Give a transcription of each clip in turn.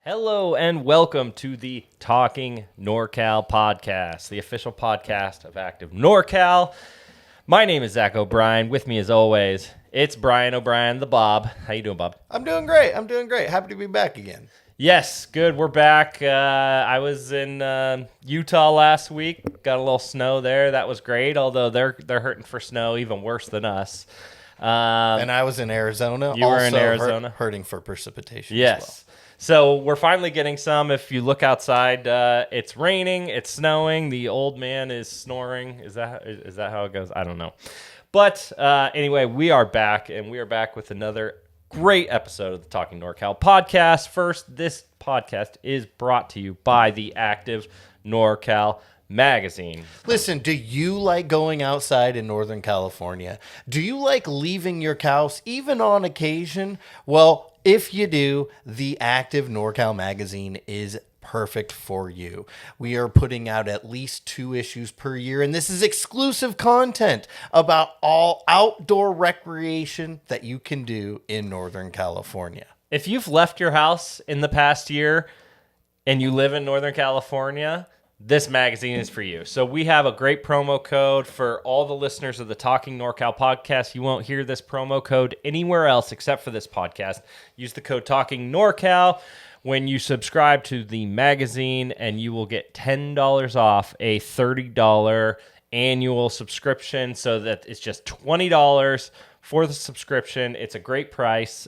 Hello and welcome to the Talking NorCal podcast, the official podcast of Active NorCal. My name is Zach O'Brien. With me as always, it's Brian O'Brien, the Bob. How you doing, Bob? I'm doing great. Happy to be back again. Yes, good. We're back. I was in Utah last week. Got a little snow there. That was great, although they're hurting for snow even worse than us. And I was in Arizona. You were in Arizona? Hurting for precipitation Yes. as well. So we're finally getting some. If you look outside, it's raining, it's snowing. The old man is snoring. Is that how it goes? I don't know. But anyway, we are back, and we are back with another great episode of the Talking NorCal podcast. First, this podcast is brought to you by the Active NorCal magazine. Listen, do you like going outside in Northern California? Do you like leaving your house even on occasion? Well, if you do, the Active NorCal magazine is perfect for you. We are putting out at least 2 issues per year, and this is exclusive content about all outdoor recreation that you can do in Northern California. If you've left your house in the past year and you live in Northern California, this magazine is for you. So we have a great promo code for all the listeners of the Talking NorCal podcast. You won't hear this promo code anywhere else except for this podcast. Use the code Talking NorCal when you subscribe to the magazine, and you will get $10 off a $30 annual subscription. So that it's just $20 for the subscription. It's a great price.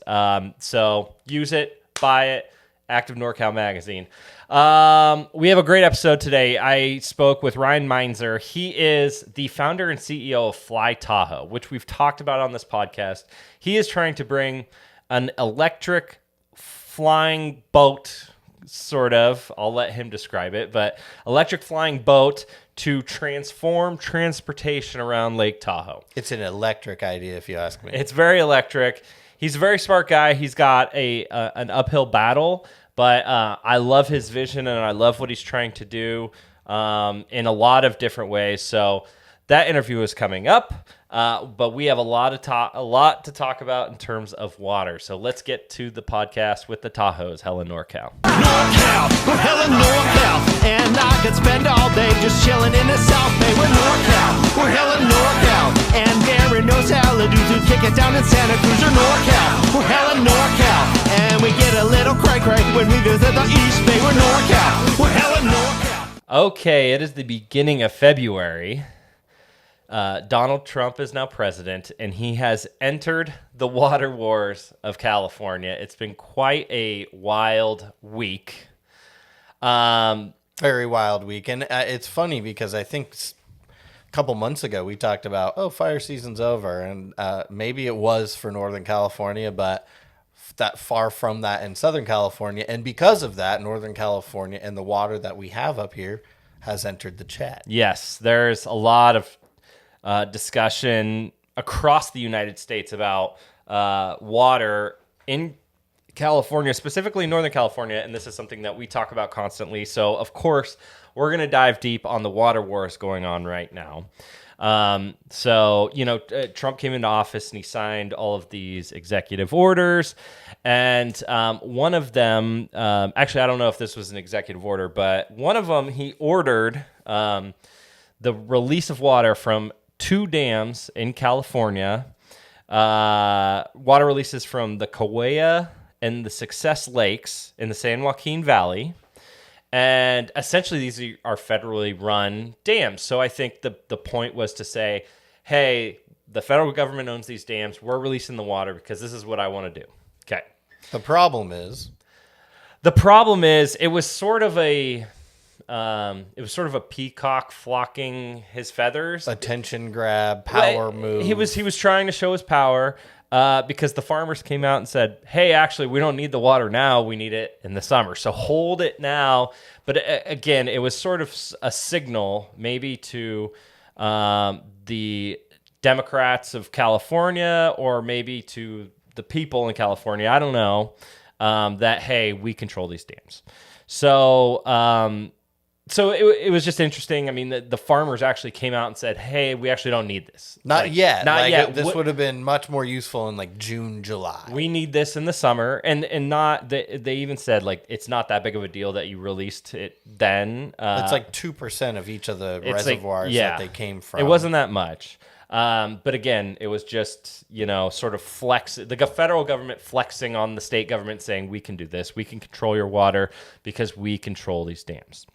So use it, buy it. Active NorCal magazine. We have a great episode today. I spoke with Ryan Meinzer. He is the founder and CEO of FlyTahoe, which we've talked about on this podcast. He is trying to bring an electric flying boat, sort of. I'll let him describe it, but electric flying boat to transform transportation around Lake Tahoe. It's an electric idea, if you ask me. It's very electric. He's a very smart guy. He's got an uphill battle, but I love his vision, and I love what he's trying to do in a lot of different ways. So that interview is coming up, but we have a lot to talk about in terms of water. So let's get to the podcast with the Tahoes, hella NorCal. NorCal, we're hella NorCal, and I could spend all day just chilling in the South Bay. We're NorCal, we're hella NorCal, and Darren knows how to do to kick it down in Santa Cruz. We're NorCal, we're hella NorCal, and we get a little cray-cray when we visit the East Bay. We're NorCal, we're hella NorCal. Okay, it is the beginning of February. Donald Trump is now president, and he has entered the water wars of California. It's been quite a wild week. Very wild week. And it's funny because I think a couple months ago we talked about, fire season's over. And maybe it was for Northern California, but that far from that in Southern California. And because of that, Northern California and the water that we have up here has entered the chat. Yes, there's a lot of discussion across the United States about water in California, specifically Northern California, and this is something that we talk about constantly. So, of course, we're going to dive deep on the water wars going on right now. Trump came into office and he signed all of these executive orders, and one of them, actually, I don't know if this was an executive order, but one of them, he ordered the release of water from 2 dams in California, water releases from the Kauai and the Success Lakes in the San Joaquin Valley. And essentially, these are federally run dams. So I think the point was to say, hey, the federal government owns these dams. We're releasing the water because this is what I want to do. Okay. The problem is it was sort of a peacock flocking his feathers. attention grab, power move. He was trying to show his power because the farmers came out and said, hey, actually, we don't need the water now. We need it in the summer. So hold it now. But again, it was sort of a signal maybe to the Democrats of California, or maybe to the people in California, I don't know, that, hey, we control these dams. So So it was just interesting. I mean, the farmers actually came out and said, "Hey, we actually don't need this. Not yet. Not yet. This would have been much more useful in like June, July. We need this in the summer." And not they even said like it's not that big of a deal that you released it then. It's like 2% of each of the reservoirs that they came from. It wasn't that much. But again, it was just, sort of the federal government flexing on the state government saying, we can do this. We can control your water because we control these dams.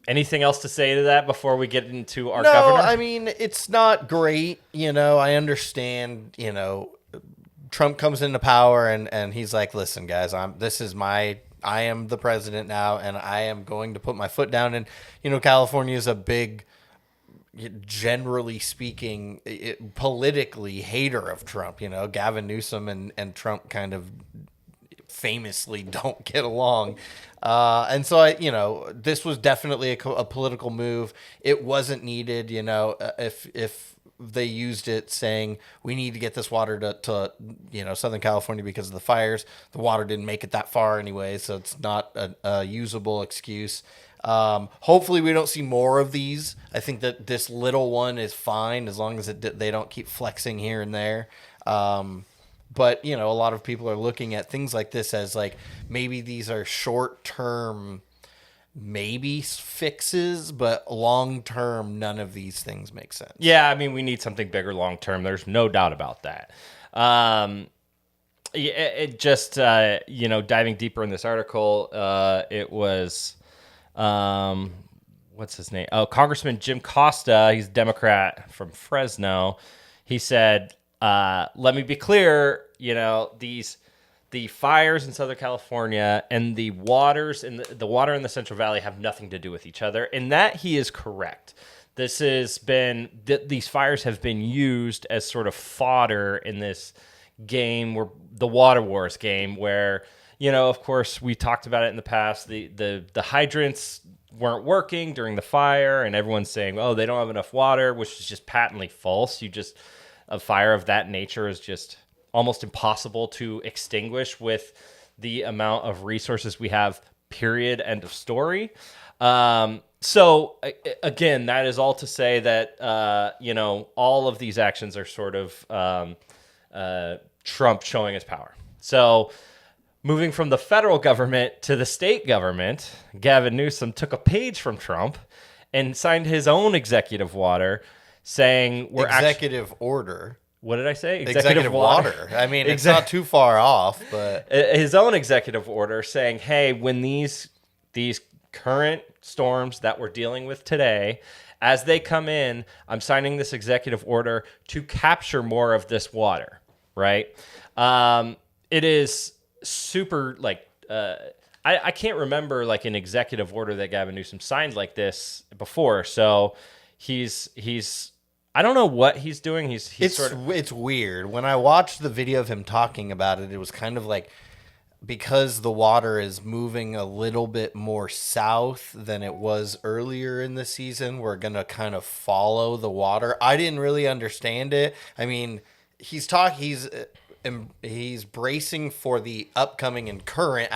Anything else to say to that before we get into our governor? No, I mean, it's not great. I understand, Trump comes into power and he's like, listen, guys, I am the president now, and I am going to put my foot down. And, California is a big, generally speaking, politically hater of Trump. Gavin Newsom and Trump kind of famously don't get along. And so this was definitely a political move. It wasn't needed, if they used it saying we need to get this water to Southern California because of the fires. The water didn't make it that far anyway, so it's not a usable excuse. Hopefully we don't see more of these. I think that this little one is fine as long as they don't keep flexing here and there. But, a lot of people are looking at things like this as like maybe these are short-term maybe fixes, but long-term, none of these things make sense. Yeah, I mean, we need something bigger long-term. There's no doubt about that. It just, diving deeper in this article, it was, what's his name? Oh, Congressman Jim Costa. He's a Democrat from Fresno. He said, let me be clear, the fires in Southern California and the waters in the water in the Central Valley have nothing to do with each other. And that he is correct. These fires have been used as sort of fodder in this game, where the water wars game, where, of course, we talked about it in the past. The hydrants weren't working during the fire, and everyone's saying, oh, they don't have enough water, which is just patently false. A fire of that nature is just almost impossible to extinguish with the amount of resources we have, period, end of story. So again, that is all to say that, all of these actions are sort of Trump showing his power. So moving from the federal government to the state government, Gavin Newsom took a page from Trump and signed his own executive order saying executive order. What did I say? Executive water. I mean, it's not too far off, but his own executive order saying, hey, when these current storms that we're dealing with today, as they come in, I'm signing this executive order to capture more of this water, right? It is super, I can't remember, an executive order that Gavin Newsom signed like this before, so he's I don't know what he's doing. It's weird. When I watched the video of him talking about it, it was kind of like, because the water is moving a little bit more south than it was earlier in the season, we're going to kind of follow the water. I didn't really understand it. I mean, he's bracing for the upcoming and current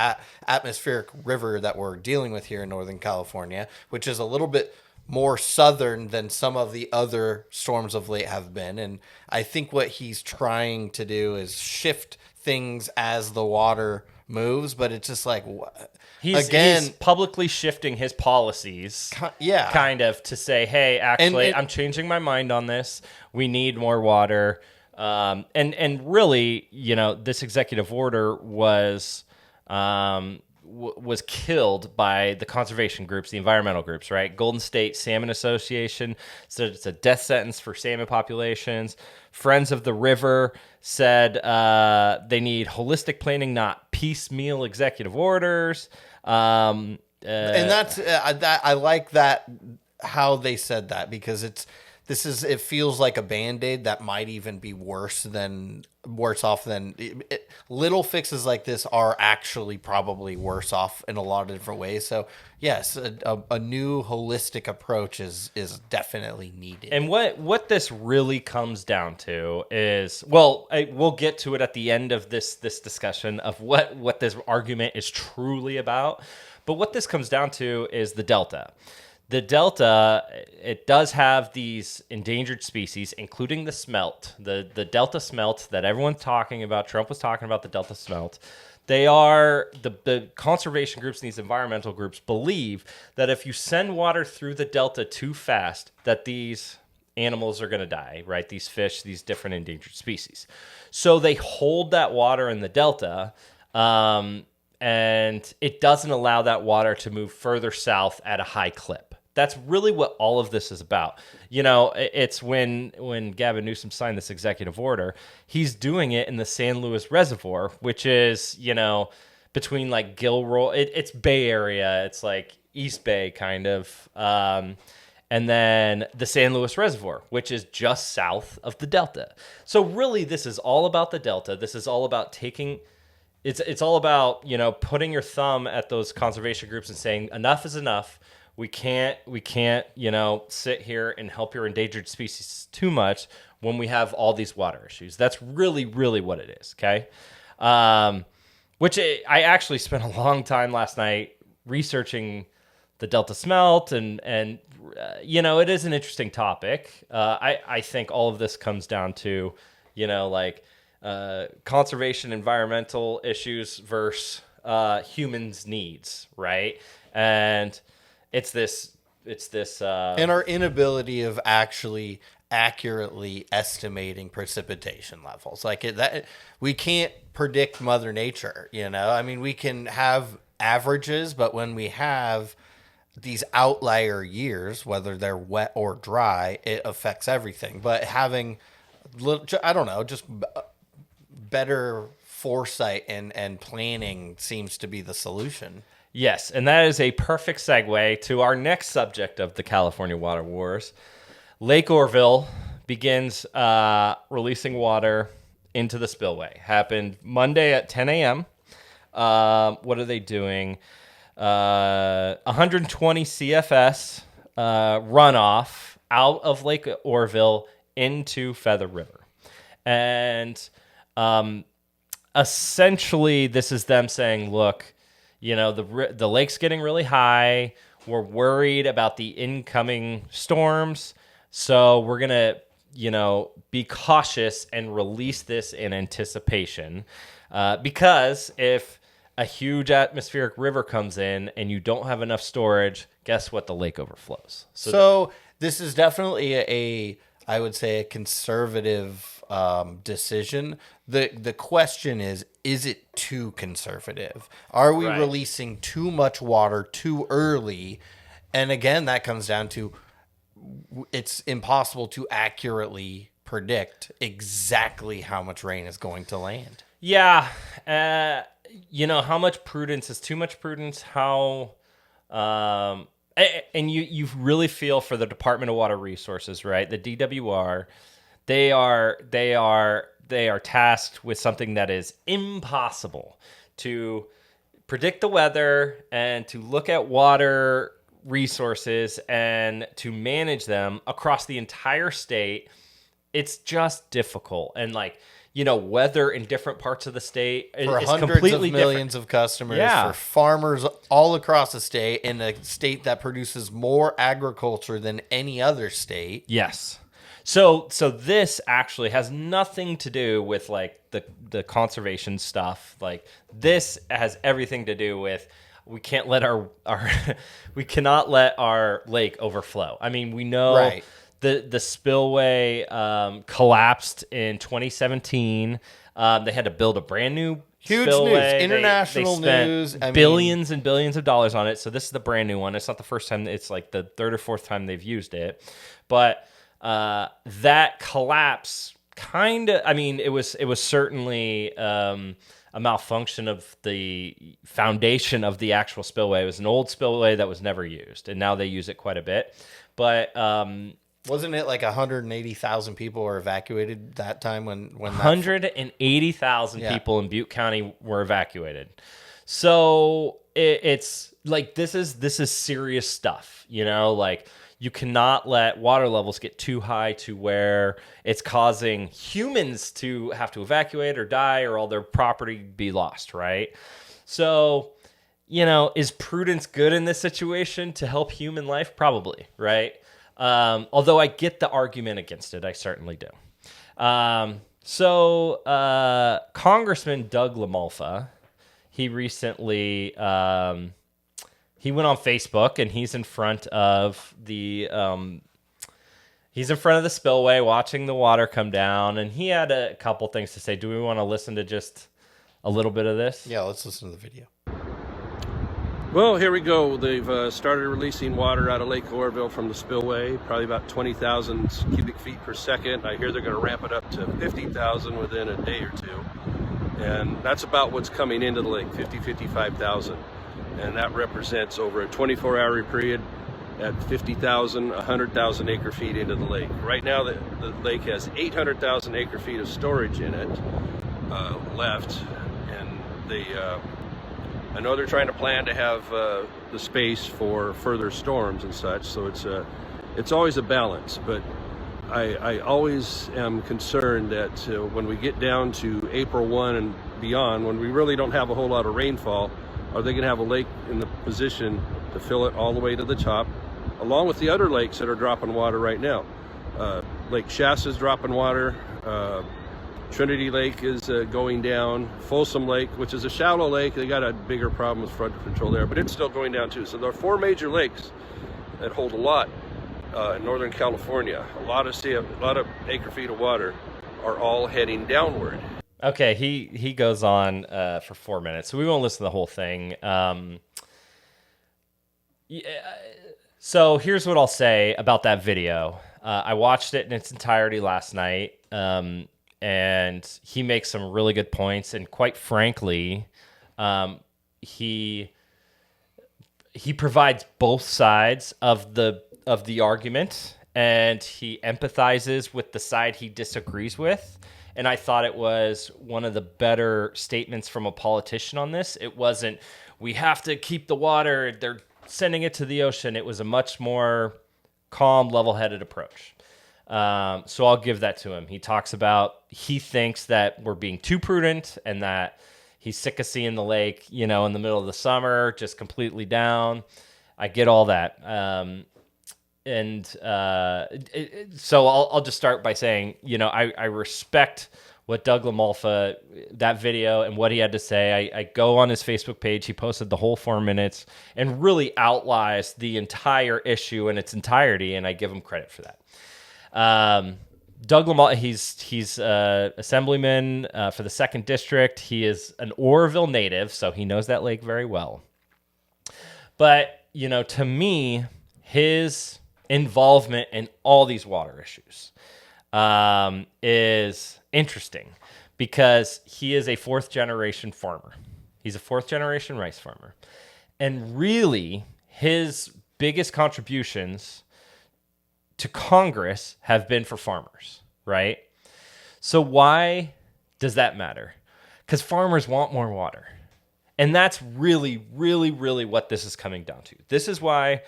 atmospheric river that we're dealing with here in Northern California, which is a little bit more southern than some of the other storms of late have been. And I think what he's trying to do is shift things as the water moves, but it's just like, he's publicly shifting his policies, kind of, to say, hey, actually, I'm changing my mind on this. We need more water. And really, this executive order was killed by the conservation groups, the environmental groups, right? Golden State Salmon Association said it's a death sentence for salmon populations. Friends of the River said they need holistic planning, not piecemeal executive orders. And that's I like that, how they said that, because it feels like a Band-Aid that might even be worse off than little fixes like this are actually probably worse off in a lot of different ways. So yes, a new holistic approach is definitely needed. And what this really comes down to is, well, we'll get to it at the end of this discussion of what this argument is truly about. But what this comes down to is the Delta. The Delta, it does have these endangered species, including the smelt, the Delta smelt that everyone's talking about. Trump was talking about the Delta smelt. They are, the conservation groups and these environmental groups believe that if you send water through the Delta too fast, that these animals are going to die, right? These fish, these different endangered species. So they hold that water in the Delta, and it doesn't allow that water to move further south at a high clip. That's really what all of this is about. You know, it's when Gavin Newsom signed this executive order, he's doing it in the San Luis Reservoir, which is, you know, between like Gilroy, it's Bay Area, it's like East Bay kind of, and then the San Luis Reservoir, which is just south of the Delta. So really, this is all about the Delta. This is all about it's all about, you know, putting your thumb at those conservation groups and saying enough is enough. We can't, you know, sit here and help your endangered species too much when we have all these water issues. That's really, really what it is, okay? Which I actually spent a long time last night researching the Delta smelt, and you know, it is an interesting topic. I think all of this comes down to, you know, like conservation, environmental issues versus humans' needs, right? And it's this and our inability of actually accurately estimating precipitation levels. Like that, we can't predict Mother Nature, you know? I mean, we can have averages, but when we have these outlier years, whether they're wet or dry, it affects everything. But having, I don't know, just better foresight and planning seems to be the solution. Yes, and that is a perfect segue to our next subject of the California water wars. Lake Oroville begins releasing water into the spillway. Happened Monday at 10 a.m. What are they doing? 120 CFS runoff out of Lake Oroville into Feather River. And essentially, this is them saying, look, you know, the lake's getting really high. We're worried about the incoming storms. So we're going to, you know, be cautious and release this in anticipation. Because if a huge atmospheric river comes in and you don't have enough storage, guess what? The lake overflows. So this is definitely I would say, a conservative decision. The question is it too conservative? Are we releasing too much water too early? And again, that comes down to it's impossible to accurately predict exactly how much rain is going to land. Yeah. You know, how much prudence is too much prudence? How... and you really feel for the Department of Water Resources, right? The DWR, they are tasked with something that is impossible: to predict the weather and to look at water resources and to manage them across the entire state. It's just difficult. And like, you know, weather in different parts of the state for is hundreds completely of millions different. of customers, Yeah. for farmers all across the state, in a state that produces more agriculture than any other state. Yes. So this actually has nothing to do with like the conservation stuff. Like, this has everything to do with we can't let our we cannot let our lake overflow. I mean, we know Right. the spillway collapsed in 2017. They had to build a brand new Huge spillway. news, international they spent news. I mean, billions and billions of dollars on it. So this is the brand new one. It's not the first time. It's like the third or fourth time they've used it. But that collapse kind of, I mean, it was certainly a malfunction of the foundation of the actual spillway. It was an old spillway that was never used, and now they use it quite a bit. But Wasn't it like 180,000 people were evacuated that time when 180,000 Yeah. people in Butte County were evacuated. So it's like this is serious stuff, you know, like you cannot let water levels get too high to where it's causing humans to have to evacuate or die or all their property be lost, right? So, you know, is prudence good in this situation to help human life? Probably, right? Although I get the argument against it, I certainly do. Congressman Doug LaMalfa, he recently he went on Facebook and he's in front of the spillway watching the water come down, and he had a couple things to say. Do we want to listen to just a little bit of this? Yeah, let's listen to the video. Well, here we go. They've started releasing water out of Lake Oroville from the spillway, probably about 20,000 cubic feet per second. I hear they're going to ramp it up to 50,000 within a day or two. And that's about what's coming into the lake, 55,000. And that represents over a 24-hour period at 50,000, 100,000 acre feet into the lake. Right now, the lake has 800,000 acre feet of storage in it left. And I know they're trying to plan to have the space for further storms and such, so it's always a balance. But I always am concerned that when we get down to April 1 and beyond, when we really don't have a whole lot of rainfall, are they going to have a lake in the position to fill it all the way to the top, along with the other lakes that are dropping water right now? Lake Shasta's dropping water. Trinity Lake is going down. Folsom Lake, which is a shallow lake, they got a bigger problem with flood control there, but it's still going down too. So there are 4 major lakes that hold a lot in Northern California. A lot of acre feet of water are all heading downward. Okay, he goes on for 4 minutes, so we won't listen to the whole thing. So here's what I'll say about that video. I watched it in its entirety last night. And he makes some really good points, and quite frankly, he provides both sides of the argument, and he empathizes with the side he disagrees with. And I thought it was one of the better statements from a politician on this. It wasn't, we have to keep the water, they're sending it to the ocean. It was a much more calm, level-headed approach. So I'll give that to him. He talks about, he thinks that we're being too prudent and that he's sick of seeing the lake, you know, in the middle of the summer, just completely down. I get all that. So I'll just start by saying, you know, I respect what Doug LaMalfa, that video and what he had to say. I go on his Facebook page. He posted the whole 4 minutes and really outlines the entire issue in its entirety, and I give him credit for that. Doug LaMalfa, he's assemblyman for the 2nd District. He is an Oroville native, so he knows that lake very well. But, you know, to me, his involvement in all these water issues is interesting because he is a 4th-generation farmer. He's a 4th-generation rice farmer. And really, his biggest contributions to Congress have been for farmers, right? So why does that matter? Because farmers want more water. And that's really, really, really what this is coming down to. This is why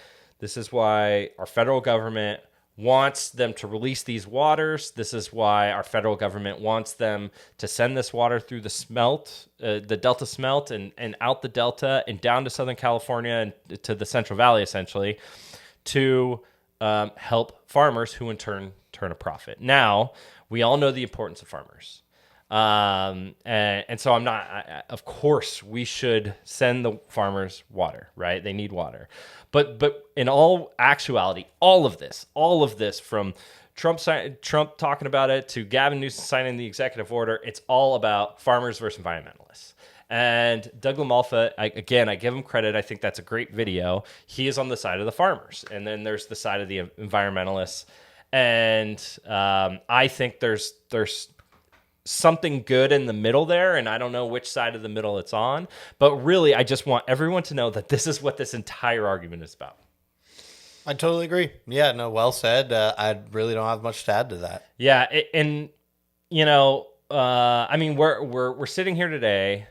our federal government wants them to release these waters. This is why our federal government wants them to send this water through the smelt, the Delta smelt, and out the Delta and down to Southern California and to the Central Valley, essentially, to help farmers who in turn turn a profit. Now, we all know the importance of farmers. And so I'm not, of course we should send the farmers water, right? They need water. But in all actuality, all of this from Trump talking about it to Gavin Newsom signing the executive order, it's all about farmers versus environmentalists. And Doug LaMalfa, I give him credit. I think that's a great video. He is on the side of the farmers. And then there's the side of the environmentalists. And I think there's something good in the middle there, and I don't know which side of the middle it's on. But really, I just want everyone to know that this is what this entire argument is about. I totally agree. Yeah, no, well said. I really don't have much to add to that. Yeah, and I mean, we're sitting here today.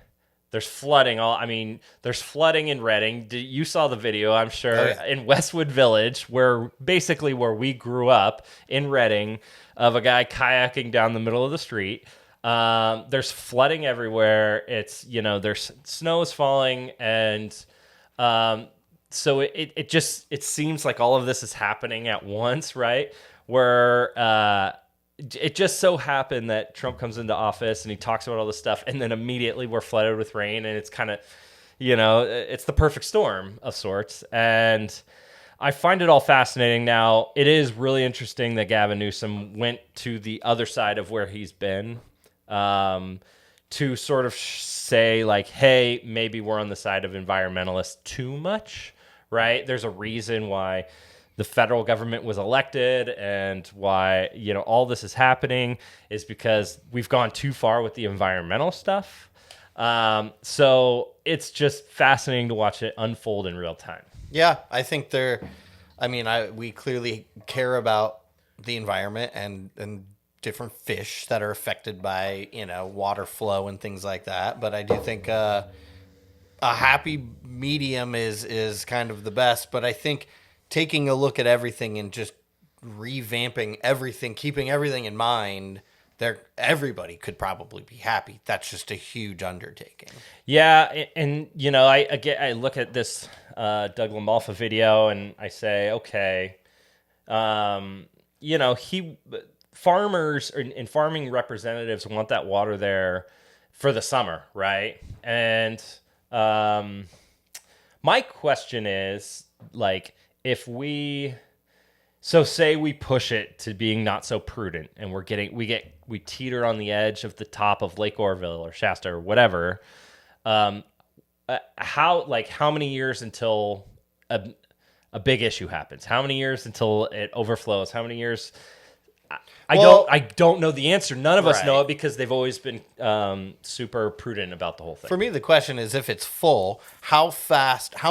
There's flooding. There's flooding in Redding. You saw the video, I'm sure, Oh, yeah. in Westwood Village, where we grew up in Redding, of a guy kayaking down the middle of the street. There's flooding everywhere. There's snow is falling, and so it seems like all of this is happening at once, right? Where it just so happened that Trump comes into office and he talks about all this stuff, and then immediately we're flooded with rain, and it's kind of, it's the perfect storm of sorts. And I find it all fascinating. Now, it is really interesting that Gavin Newsom went to the other side of where he's been, to sort of say, like, hey, maybe we're on the side of environmentalists too much, right? There's a reason why the federal government was elected, and why, all this is happening is because we've gone too far with the environmental stuff. So it's just fascinating to watch it unfold in real time. Yeah, I think we clearly care about the environment and different fish that are affected by, water flow and things like that. But I do think a happy medium is kind of the best. But I think taking a look at everything and just revamping everything, keeping everything in mind, everybody could probably be happy. That's just a huge undertaking. Yeah, and I look at this Doug LaMalfa video and I say, okay, farmers and farming representatives want that water there for the summer, right? And my question is, like, say we push it to being not so prudent, and we teeter on the edge of the top of Lake Oroville or Shasta or whatever. How many years until a big issue happens? How many years until it overflows? How many years? I don't know the answer. None of us know it, because they've always been super prudent about the whole thing. For me, the question is, if it's full, how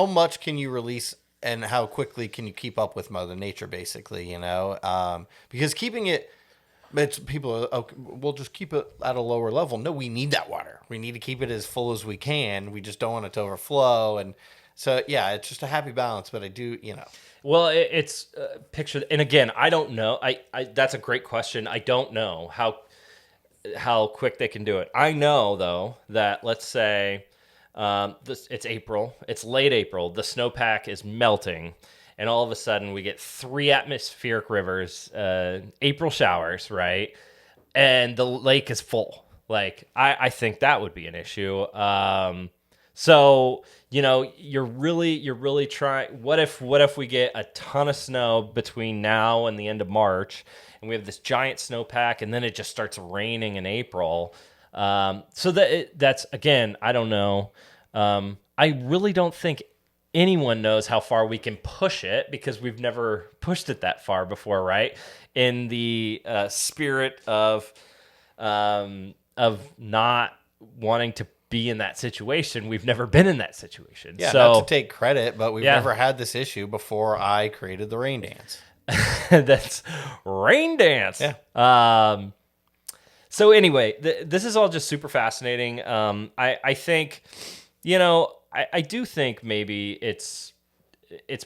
much can you release, and how quickly can you keep up with Mother Nature, basically, because keeping it, we'll just keep it at a lower level. No, we need that water. We need to keep it as full as we can. We just don't want it to overflow. And so, yeah, it's just a happy balance, but I do, Well, it's pictured, and again, I don't know. I that's a great question. I don't know how quick they can do it. I know, though, that let's say it's April, it's late April, the snowpack is melting, and all of a sudden we get 3 atmospheric rivers, April showers, right? And the lake is full. Like, I think that would be an issue. So, you're really trying. What if we get a ton of snow between now and the end of March, and we have this giant snowpack, and then it just starts raining in April? So that's again, I don't know. I really don't think anyone knows how far we can push it, because we've never pushed it that far before, right? In the spirit of not wanting to be in that situation, we've never been in that situation. Yeah, so, not to take credit, but we've never had this issue before I created the rain dance. That's rain dance. Yeah. So anyway, this is all just super fascinating. I think, I do think maybe it's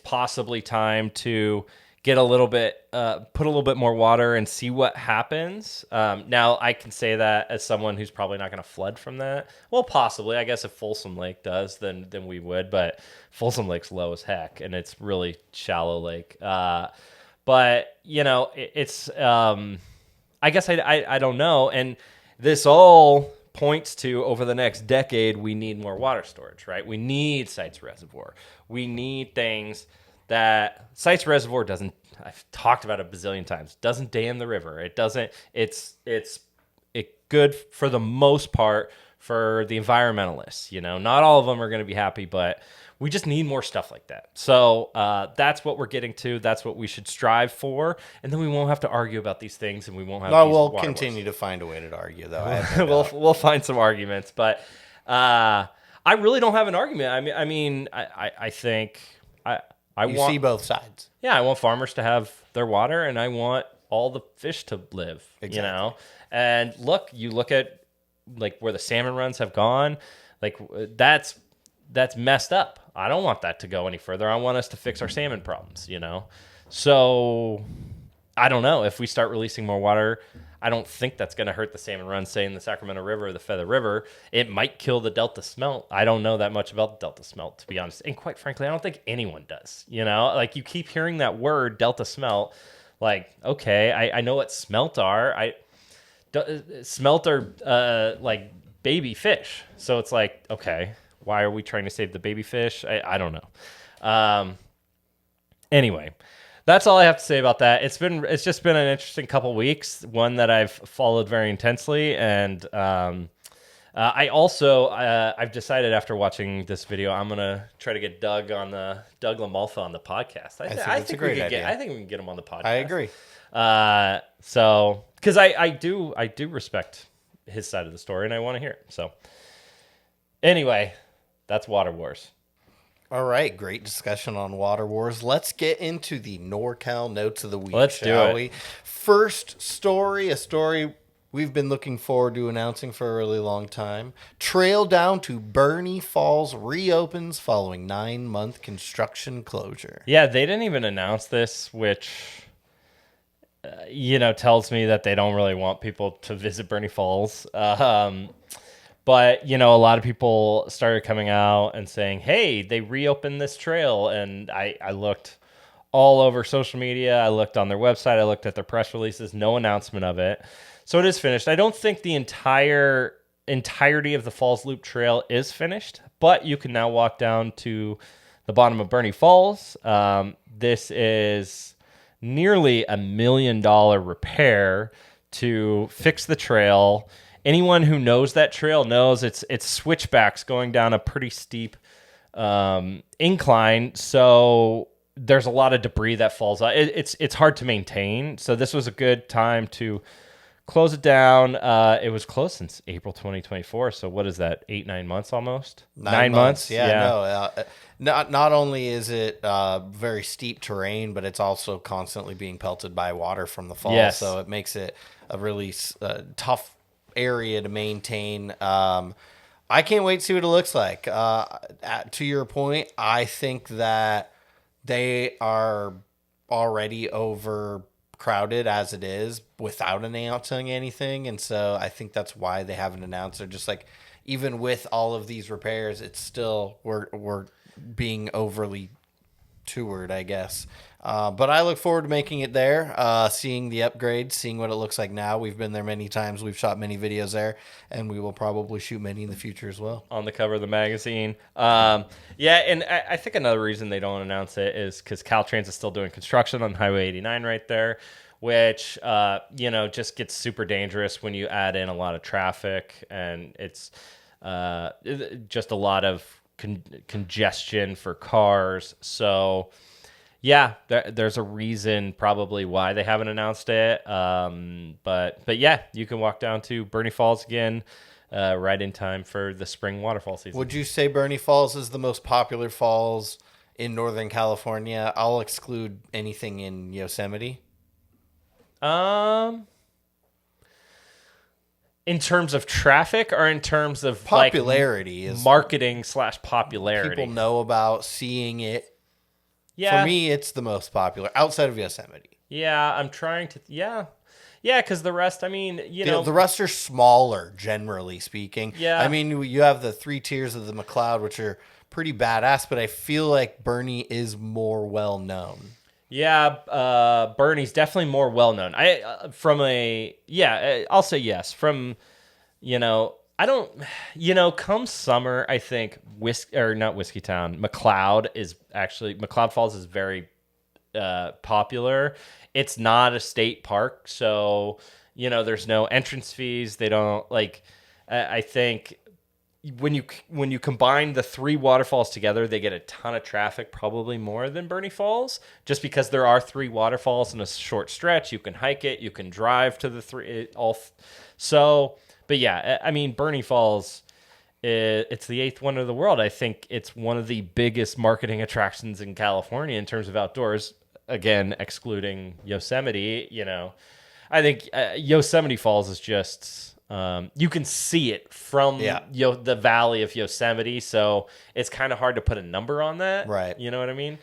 possibly time to get a little bit, put a little bit more water and see what happens. Now, I can say that as someone who's probably not going to flood from that. Well, possibly. I guess if Folsom Lake does, then we would. But Folsom Lake's low as heck, and it's really shallow lake. But it's. I guess I don't know, and this all points to, over the next decade, we need more water storage, right? We need Sites Reservoir. We need things that Sites Reservoir doesn't. I've talked about it a bazillion times. Doesn't dam the river. It doesn't. It's good for the most part for the environmentalists. Not all of them are going to be happy, but we just need more stuff like that. So that's what we're getting to. That's what we should strive for, and then we won't have to argue about these things, and we won't have. No, we'll continue to find a way to argue, though. We'll find some arguments, but I really don't have an argument. I mean, I think You see both sides. Yeah, I want farmers to have their water, and I want all the fish to live. Exactly. And you look at like where the salmon runs have gone, like that's messed up. I don't want that to go any further. I want us to fix our salmon problems. So I don't know if we start releasing more water. I don't think that's going to hurt the salmon runs, say in the Sacramento River or the Feather River. It might kill the Delta smelt. I don't know that much about the Delta smelt, to be honest. And quite frankly, I don't think anyone does. Like you keep hearing that word, Delta smelt. Like, okay, I know what smelt are. Smelt are like baby fish. So it's like, okay, why are we trying to save the baby fish? I don't know. Anyway. That's all I have to say about that. It's just been an interesting couple weeks, one that I've followed very intensely, and I've decided after watching this video I'm gonna try to get Doug Lamalfa on the podcast. I think it's a great idea. I think we can get him on the podcast. I agree. So because I do respect his side of the story and I want to hear it. So anyway, that's Water Wars. All right, great discussion on water wars. Let's get into the NorCal notes of the week, Let's shall do it. we? First story, a story we've been looking forward to announcing for a really long time. Trail down to Burney Falls reopens following 9-month construction closure. Yeah, they didn't even announce this, which tells me that they don't really want people to visit Burney Falls. But, a lot of people started coming out and saying, hey, they reopened this trail. And I looked all over social media. I looked on their website. I looked at their press releases. No announcement of it. So it is finished. I don't think the entirety of the Falls Loop Trail is finished, but you can now walk down to the bottom of Burney Falls. This is nearly $1 million repair to fix the trail. Anyone who knows that trail knows it's switchbacks going down a pretty steep incline, so there's a lot of debris that falls out. It's hard to maintain, so this was a good time to close it down. It was closed since April 2024, so what is that, 8-9 months almost? 9 months? Yeah. No, not only is it very steep terrain, but it's also constantly being pelted by water from the fall, Yes. So it makes it a really tough area to maintain. I can't wait to see what it looks like. To your point, I think that they are already overcrowded as it is without announcing anything, and so I think that's why they haven't announced. They're just like, even with all of these repairs, it's still we're being overly toured, I guess. But I look forward to making it there, seeing the upgrades, seeing what it looks like now. We've been there many times. We've shot many videos there, and we will probably shoot many in the future as well. On the cover of the magazine. And I think another reason they don't announce it is because Caltrans is still doing construction on Highway 89 right there, which, just gets super dangerous when you add in a lot of traffic, and it's just a lot of congestion for cars. So... yeah, there's a reason probably why they haven't announced it. But yeah, you can walk down to Burney Falls again right in time for the spring waterfall season. Would you say Burney Falls is the most popular falls in Northern California? I'll exclude anything in Yosemite. In terms of traffic or in terms of popularity, like, is marketing / popularity? People know about seeing it. Yeah. For me, it's the most popular outside of Yosemite. Yeah, I'm trying to. Yeah, because the rest, I mean, the rest are smaller, generally speaking. Yeah. I mean, you have the 3 tiers of the McLeod, which are pretty badass, but I feel like Burney is more well known. Yeah, Burney's definitely more well known. I'll say yes. From, I don't, come summer, I think McLeod Falls is very popular. It's not a state park, so, there's no entrance fees. They don't I think when you combine the 3 waterfalls together, they get a ton of traffic, probably more than Burney Falls, just because there are 3 waterfalls in a short stretch. You can hike it, you can drive to the 3 all. So, but yeah, I mean, Burney Falls, it's the eighth wonder of the world. I think it's one of the biggest marketing attractions in California in terms of outdoors. Again, excluding Yosemite, I think Yosemite Falls is just you can see it from the valley of Yosemite, so it's kind of hard to put a number on that. Right. You know what I mean?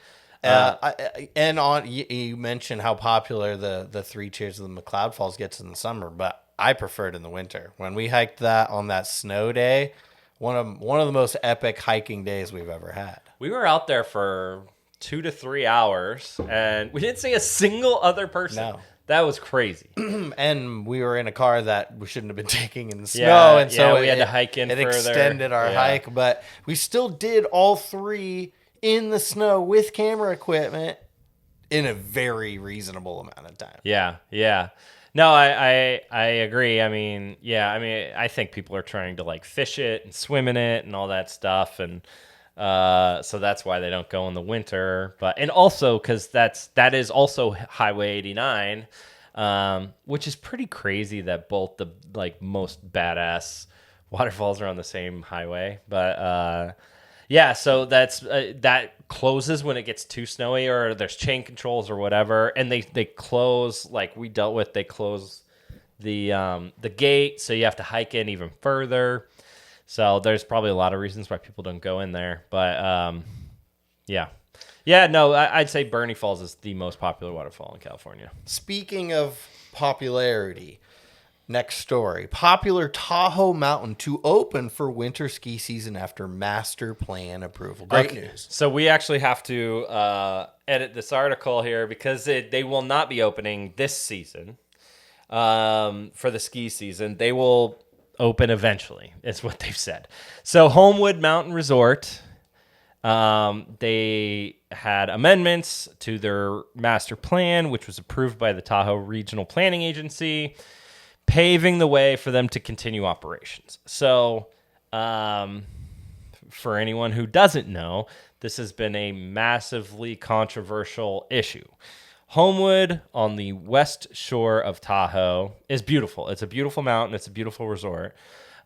You mentioned how popular the Three Cheers of the McCloud Falls gets in the summer, but I prefer it in the winter. When we hiked that on that snow day, one of the most epic hiking days we've ever had. We were out there for 2 to 3 hours, and we didn't see a single other person. No. That was crazy. And we were in a car that we shouldn't have been taking in the snow, and so we had to hike in further. It extended our hike, but we still did all three in the snow with camera equipment in a very reasonable amount of time. Yeah. No, I agree. I think people are trying to like fish it and swim in it and all that stuff, and so that's why they don't go in the winter. And also because that is also Highway 89, which is pretty crazy that both the like most badass waterfalls are on the same highway. But so that's that closes when it gets too snowy or there's chain controls or whatever, and they close, like we dealt with. They close the gate, so you have to hike in even further. So there's probably a lot of reasons why people don't go in there, but I'd say Burney Falls is the most popular waterfall in California. Speaking of popularity, next story. Popular Tahoe Mountain to open for winter ski season after master plan approval. Great news. So we actually have to edit this article here because they will not be opening this season for the ski season. They will open eventually, is what they've said. So Homewood Mountain Resort, they had amendments to their master plan, which was approved by the Tahoe Regional Planning Agency, paving the way for them to continue operations. So, for anyone who doesn't know, this has been a massively controversial issue. Homewood on the west shore of Tahoe is beautiful. It's a beautiful mountain. It's a beautiful resort.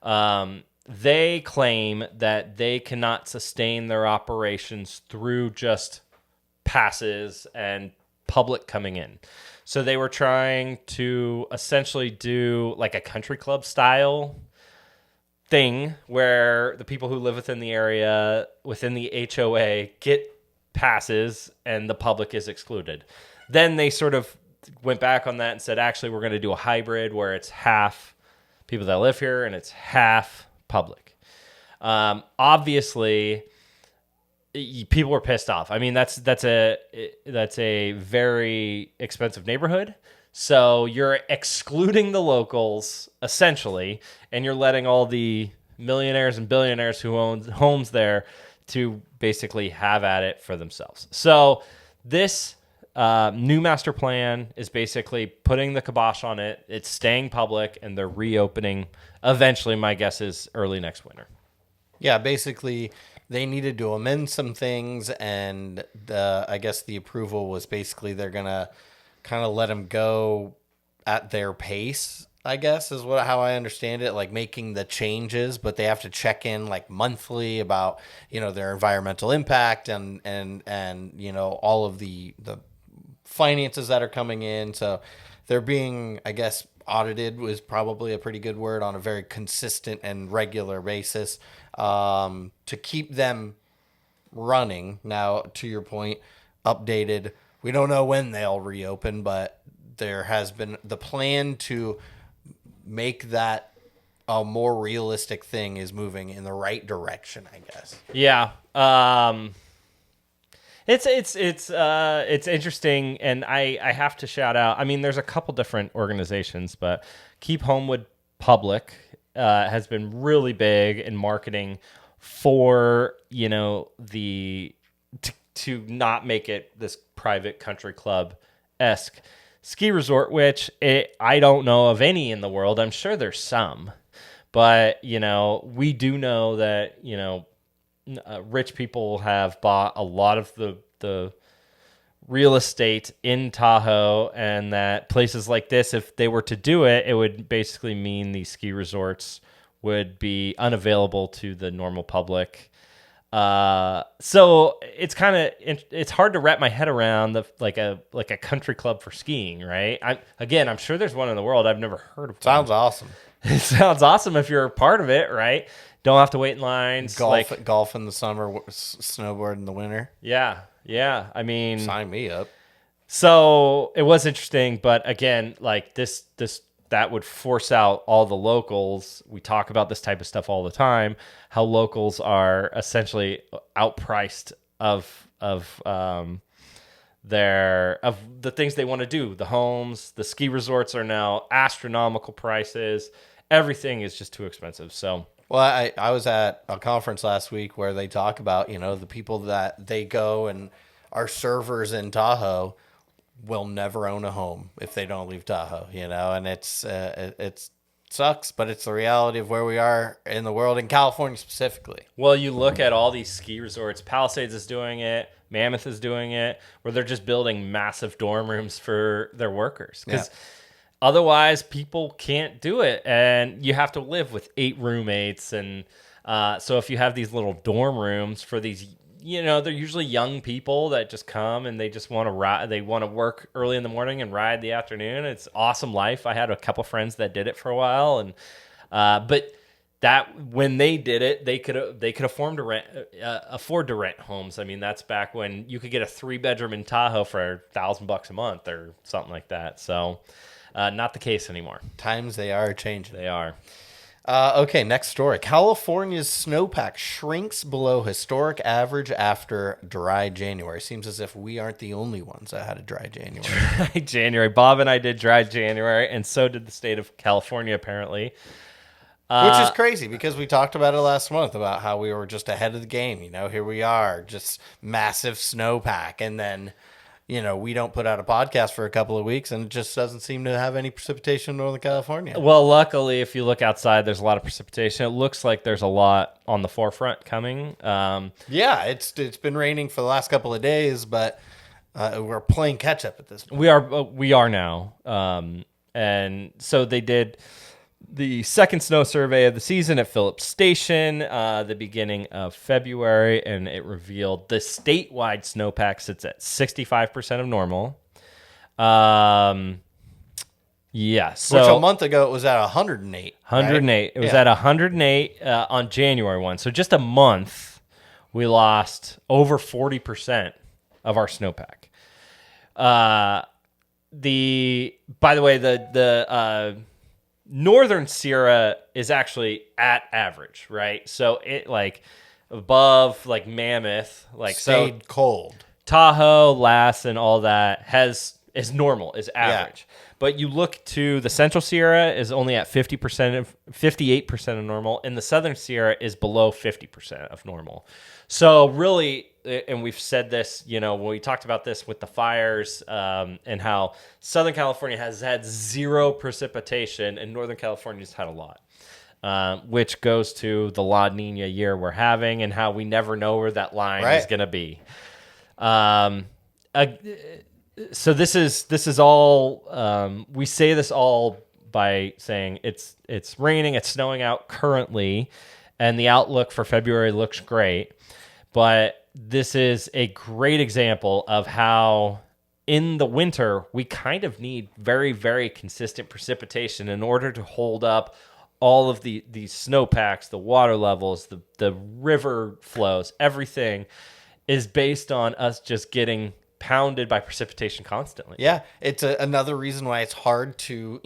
They claim that they cannot sustain their operations through just passes and public coming in. So they were trying to essentially do like a country club style thing where the people who live within the area, within the HOA, get passes and the public is excluded. Then they sort of went back on that and said, actually, we're going to do a hybrid where it's half people that live here and it's half public. Obviously, people were pissed off. I mean, that's a very expensive neighborhood. So you're excluding the locals essentially, and you're letting all the millionaires and billionaires who own homes there to basically have at it for themselves. So this new master plan is basically putting the kibosh on it. It's staying public, and they're reopening eventually. My guess is early next winter. Yeah, basically they needed to amend some things, and I guess the approval was basically they're gonna kind of let them go at their pace, I guess is how I understand it, like making the changes, but they have to check in like monthly about, their environmental impact and all of the finances that are coming in. So they're being, I guess, audited was probably a pretty good word, on a very consistent and regular basis, to keep them running. Now, to your point, updated. We don't know when they'll reopen, but there has been the plan to make that a more realistic thing is moving in the right direction, I guess. Yeah. It's interesting, and I have to shout out. I mean, there's a couple different organizations, but Keep Homewood Public has been really big in marketing for to not make it this private country club-esque ski resort, which I don't know of any in the world. I'm sure there's some, but we do know that rich people have bought a lot of the real estate in Tahoe, and that places like this, if they were to do it, it would basically mean these ski resorts would be unavailable to the normal public. So it's it's hard to wrap my head around like a country club for skiing, right? I'm sure there's one in the world. I've never heard of one. Sounds awesome. It sounds awesome if you're a part of it, right? Don't have to wait in lines. Golf in the summer, snowboard in the winter. Yeah. I mean, sign me up. So it was interesting, but again, like this that would force out all the locals. We talk about this type of stuff all the time, how locals are essentially outpriced of the things they want to do. The homes, the ski resorts are now astronomical prices. Everything is just too expensive. So, well, I was at a conference last week where they talk about, the people that they go and are servers in Tahoe will never own a home if they don't leave Tahoe, and it sucks, but it's the reality of where we are in the world, in California specifically. Well, you look at all these ski resorts, Palisades is doing it, Mammoth is doing it, where they're just building massive dorm rooms for their workers. Because otherwise people can't do it, and you have to live with 8 roommates. And so if you have these little dorm rooms for these, they're usually young people that just come and they just want to ride. They want to work early in the morning and ride the afternoon. It's awesome life. I had a couple friends that did it for a while, and but that when they did it, they could afford to rent homes. I mean, that's back when you could get a 3-bedroom in Tahoe for $1,000 a month or something like that. So, not the case anymore. Times they are changing. They are. Okay, next story. California's snowpack shrinks below historic average after dry January. Seems as if we aren't the only ones that had a dry January. Dry January. Bob and I did dry January, and so did the state of California, apparently. Which is crazy because we talked about it last month about how we were just ahead of the game. Here we are, just massive snowpack. And then, we don't put out a podcast for a couple of weeks, and it just doesn't seem to have any precipitation in Northern California. Well, luckily, if you look outside, there's a lot of precipitation. It looks like there's a lot on the forefront coming. Yeah, it's been raining for the last couple of days, but we're playing catch up at this point. We are now. And so they did the second snow survey of the season at Phillips Station, the beginning of February, and it revealed the statewide snowpack sits at 65% of normal. Yeah, so which a month ago it was at 108. 108. Right? It was at 108 on January 1. So just a month, we lost over 40% of our snowpack. By the way, the Northern Sierra is actually at average, right? So it above Mammoth, stayed cold. Tahoe, Lass, and all that is normal, is average. Yeah. But you look to the Central Sierra is only at 58% of normal, and the Southern Sierra is below 50% of normal. So really, and we've said this, when we talked about this with the fires, and how Southern California has had 0 precipitation and Northern California's had a lot, which goes to the La Nina year we're having and how we never know where that line is going to be. So this is all, we say this all by saying it's raining, it's snowing out currently, and the outlook for February looks great. But this is a great example of how in the winter we kind of need very, very consistent precipitation in order to hold up all of these snowpacks, the water levels, the river flows. Everything is based on us just getting pounded by precipitation constantly. Yeah, it's another reason why it's hard to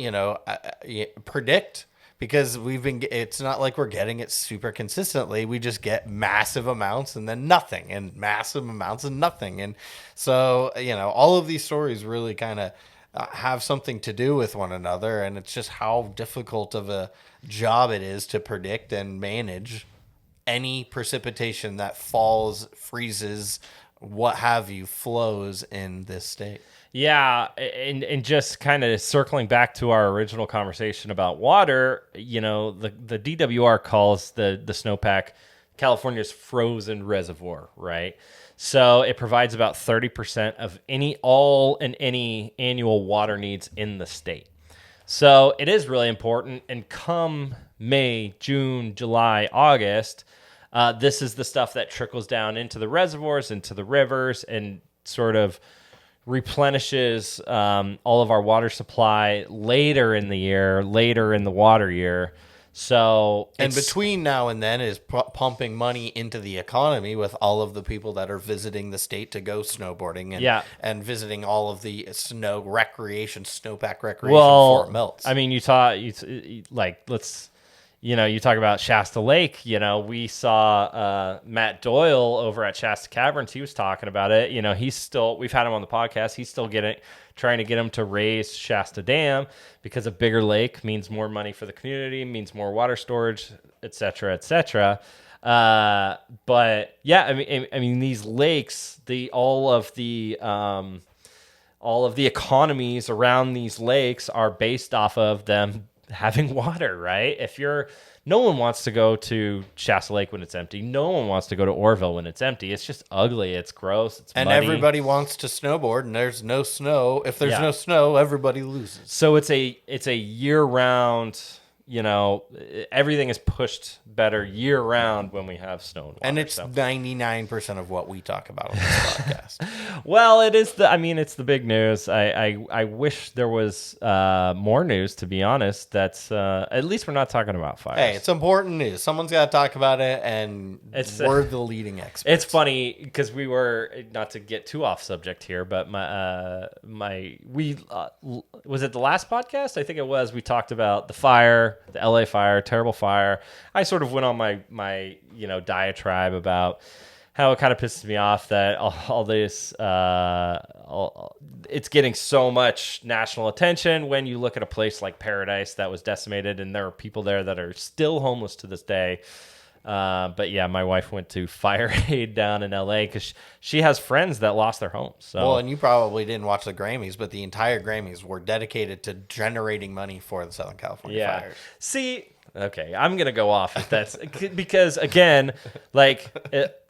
predict, because it's not like we're getting it super consistently. We just get massive amounts and then nothing, and massive amounts and nothing. And so, all of these stories really kind of have something to do with one another. And it's just how difficult of a job it is to predict and manage any precipitation that falls, freezes, what have you, flows in this state. Yeah, and just kind of circling back to our original conversation about water, the DWR calls the snowpack California's frozen reservoir, right? So it provides about 30% of any annual water needs in the state. So it is really important. And come May, June, July, August, this is the stuff that trickles down into the reservoirs, into the rivers, and sort of replenishes all of our water supply later in the year, later in the water year. So, and between now and then is pumping money into the economy with all of the people that are visiting the state to go snowboarding and visiting all of the snowpack recreation before it melts. I mean, you talk about Shasta Lake. We saw Matt Doyle over at Shasta Caverns. He was talking about it. We've had him on the podcast. He's still trying to get him to raise Shasta Dam because a bigger lake means more money for the community, means more water storage, et cetera, et cetera. But yeah, I mean, these lakes, all of the economies around these lakes are based off of them having water, right? No one wants to go to Shasta Lake when it's empty. No one wants to go to Oroville when it's empty. It's just ugly. It's gross. It's muddy. And everybody wants to snowboard, and there's no snow. If there's no snow, everybody loses. So it's a year-round, everything is pushed better year-round when we have snow and water. And it's 99% of what we talk about on this podcast. Well, it's the big news. I wish there was more news, to be honest. That's at least we're not talking about fires. Hey, it's important news. Someone's got to talk about it, and we're the leading experts. It's funny because we were, not to get too off subject here, but was it the last podcast? I think it was. We talked about the fire, the LA fire, terrible fire. I sort of went on my diatribe about how it kind of pisses me off that all this it's getting so much national attention when you look at a place like Paradise that was decimated, and there are people there that are still homeless to this day. But yeah, my wife went to Fire Aid down in LA because she has friends that lost their homes. So. Well, and you probably didn't watch the Grammys, but the entire Grammys were dedicated to generating money for the Southern California fires. See, okay, I'm gonna go off if that's because again,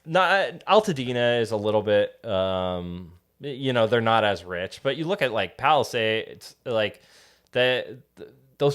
Altadena is a little bit, they're not as rich, but you look at like Palisades, those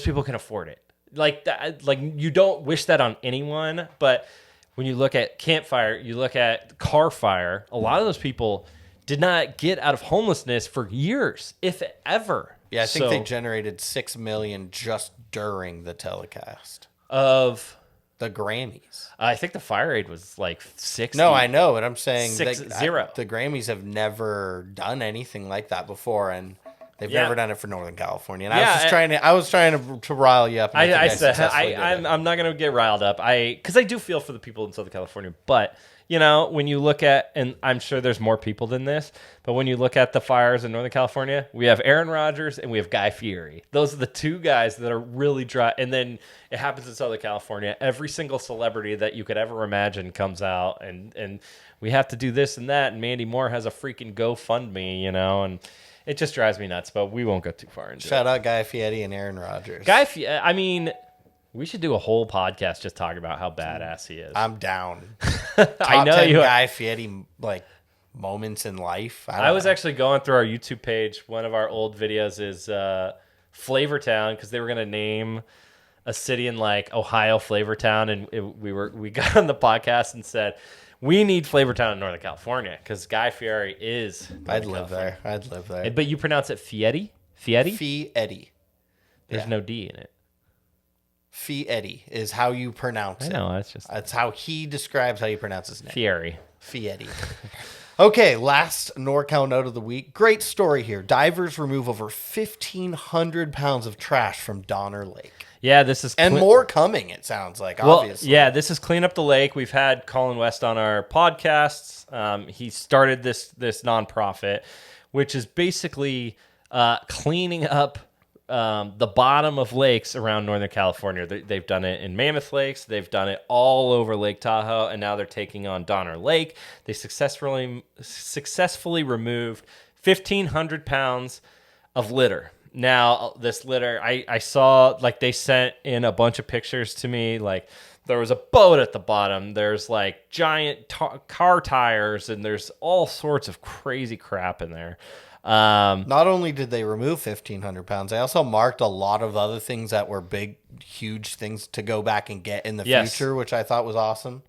people can afford it. You don't wish that on anyone, but when you look at Campfire, you look at Car Fire, a lot of those people did not get out of homelessness for years, if ever. Yeah, I think they generated $6 million just during the telecast of the Grammys. I think the Fire Aid was like 60. No, I know, but I'm saying 60. The Grammys have never done anything like that before, and they've never done it for Northern California. And I was trying to rile you up. And I'm not going to get riled up. Because I do feel for the people in Southern California. But, when you look at, and I'm sure there's more people than this, but when you look at the fires in Northern California, we have Aaron Rodgers and we have Guy Fieri. Those are the two guys that are really dry. And then it happens in Southern California. Every single celebrity that you could ever imagine comes out, and we have to do this and that. And Mandy Moore has a freaking GoFundMe, and it just drives me nuts, but we won't go too far into it. Shout out Guy Fieri and Aaron Rodgers. We should do a whole podcast just talking about how badass he is. I'm down. I know 10 you. Guy Fieri moments in life. I was actually going through our YouTube page. One of our old videos is Flavortown, because they were going to name a city in Ohio Flavortown, and we got on the podcast and said, we need Flavortown in Northern California because Guy Fieri is. I'd live there. But you pronounce it Fieri? Fieri? Fieri. There's no D in it. Fieri is how you pronounce it. No, that's how he describes how you pronounce his name. Fieri. Okay, last NorCal note of the week. Great story here. Divers remove over 1,500 pounds of trash from Donner Lake. Yeah, this is... And more coming, it sounds like, obviously. Yeah, this is Clean Up the Lake. We've had Colin West on our podcasts. He started this nonprofit, which is basically cleaning up the bottom of lakes around Northern California. They've done it in Mammoth Lakes. They've done it all over Lake Tahoe, and now they're taking on Donner Lake. They successfully removed 1,500 pounds of litter. Now, this litter, I saw, they sent in a bunch of pictures to me, there was a boat at the bottom, there's giant car tires, and there's all sorts of crazy crap in there. Not only did they remove 1,500 pounds, they also marked a lot of other things that were big, huge things to go back and get in the future, which I thought was awesome.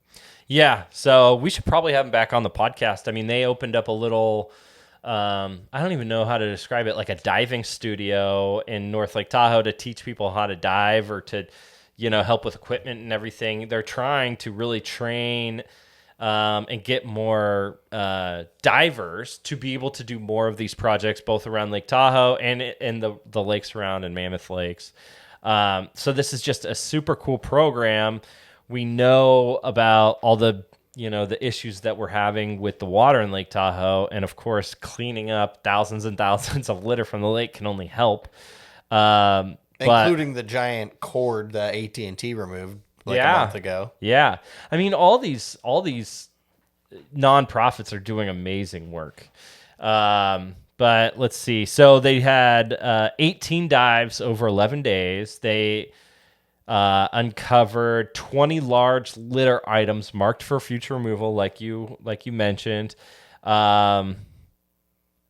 Yeah, so we should probably have them back on the podcast. I mean, they opened up a little, I don't even know how to describe it, like a diving studio in North Lake Tahoe to teach people how to dive or to, help with equipment and everything. They're trying to really train and get more divers to be able to do more of these projects, both around Lake Tahoe and in the lakes around and Mammoth Lakes. So this is just a super cool program. We know about all the issues that we're having with the water in Lake Tahoe, and of course, cleaning up thousands and thousands of litter from the lake can only help. Including the giant cord that AT&T removed a month ago. Yeah. I mean, all these nonprofits are doing amazing work. But let's see. So they had 18 dives over 11 days. They uncovered 20 large litter items marked for future removal, like you mentioned.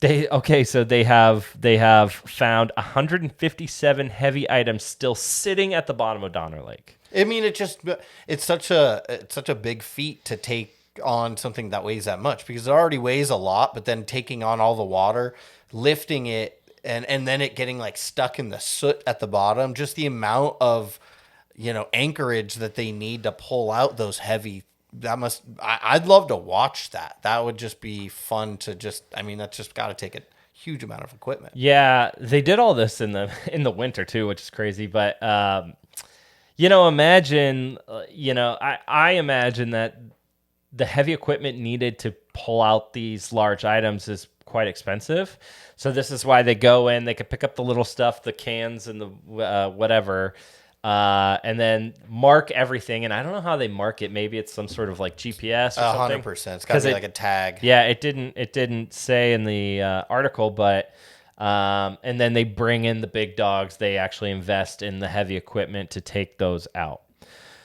They have found 157 heavy items still sitting at the bottom of Donner Lake. I mean, it's such a big feat to take on something that weighs that much, because it already weighs a lot, but then taking on all the water, lifting it, and then it getting like stuck in the soot at the bottom, just the amount of anchorage that they need to pull out those heavy. I'd love to watch that. That would just be fun to that's just got to take a huge amount of equipment. Yeah, they did all this in the winter too, which is crazy. But imagine, I imagine that the heavy equipment needed to pull out these large items is quite expensive. So this is why they go in. They could pick up the little stuff, the cans and the whatever. And then mark everything. And I don't know how they mark it. Maybe it's some sort of like GPS or something. 100%. It's got to be like a tag. Yeah, it didn't say in the article, but and then they bring in the big dogs. They actually invest in the heavy equipment to take those out.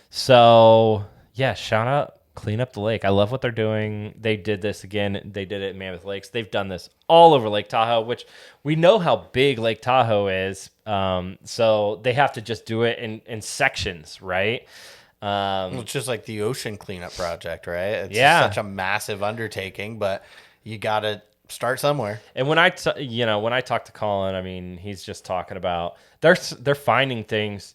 So yeah, shout out, clean up the lake. I love what they're doing. They did this again. They did it in Mammoth Lakes. They've done this all over Lake Tahoe, which we know how big Lake Tahoe is. So they have to just do it in sections, right? It's just like the ocean cleanup project, right? It's such a massive undertaking, but you got to start somewhere. And when I talk to Colin, I mean, he's just talking about they're finding things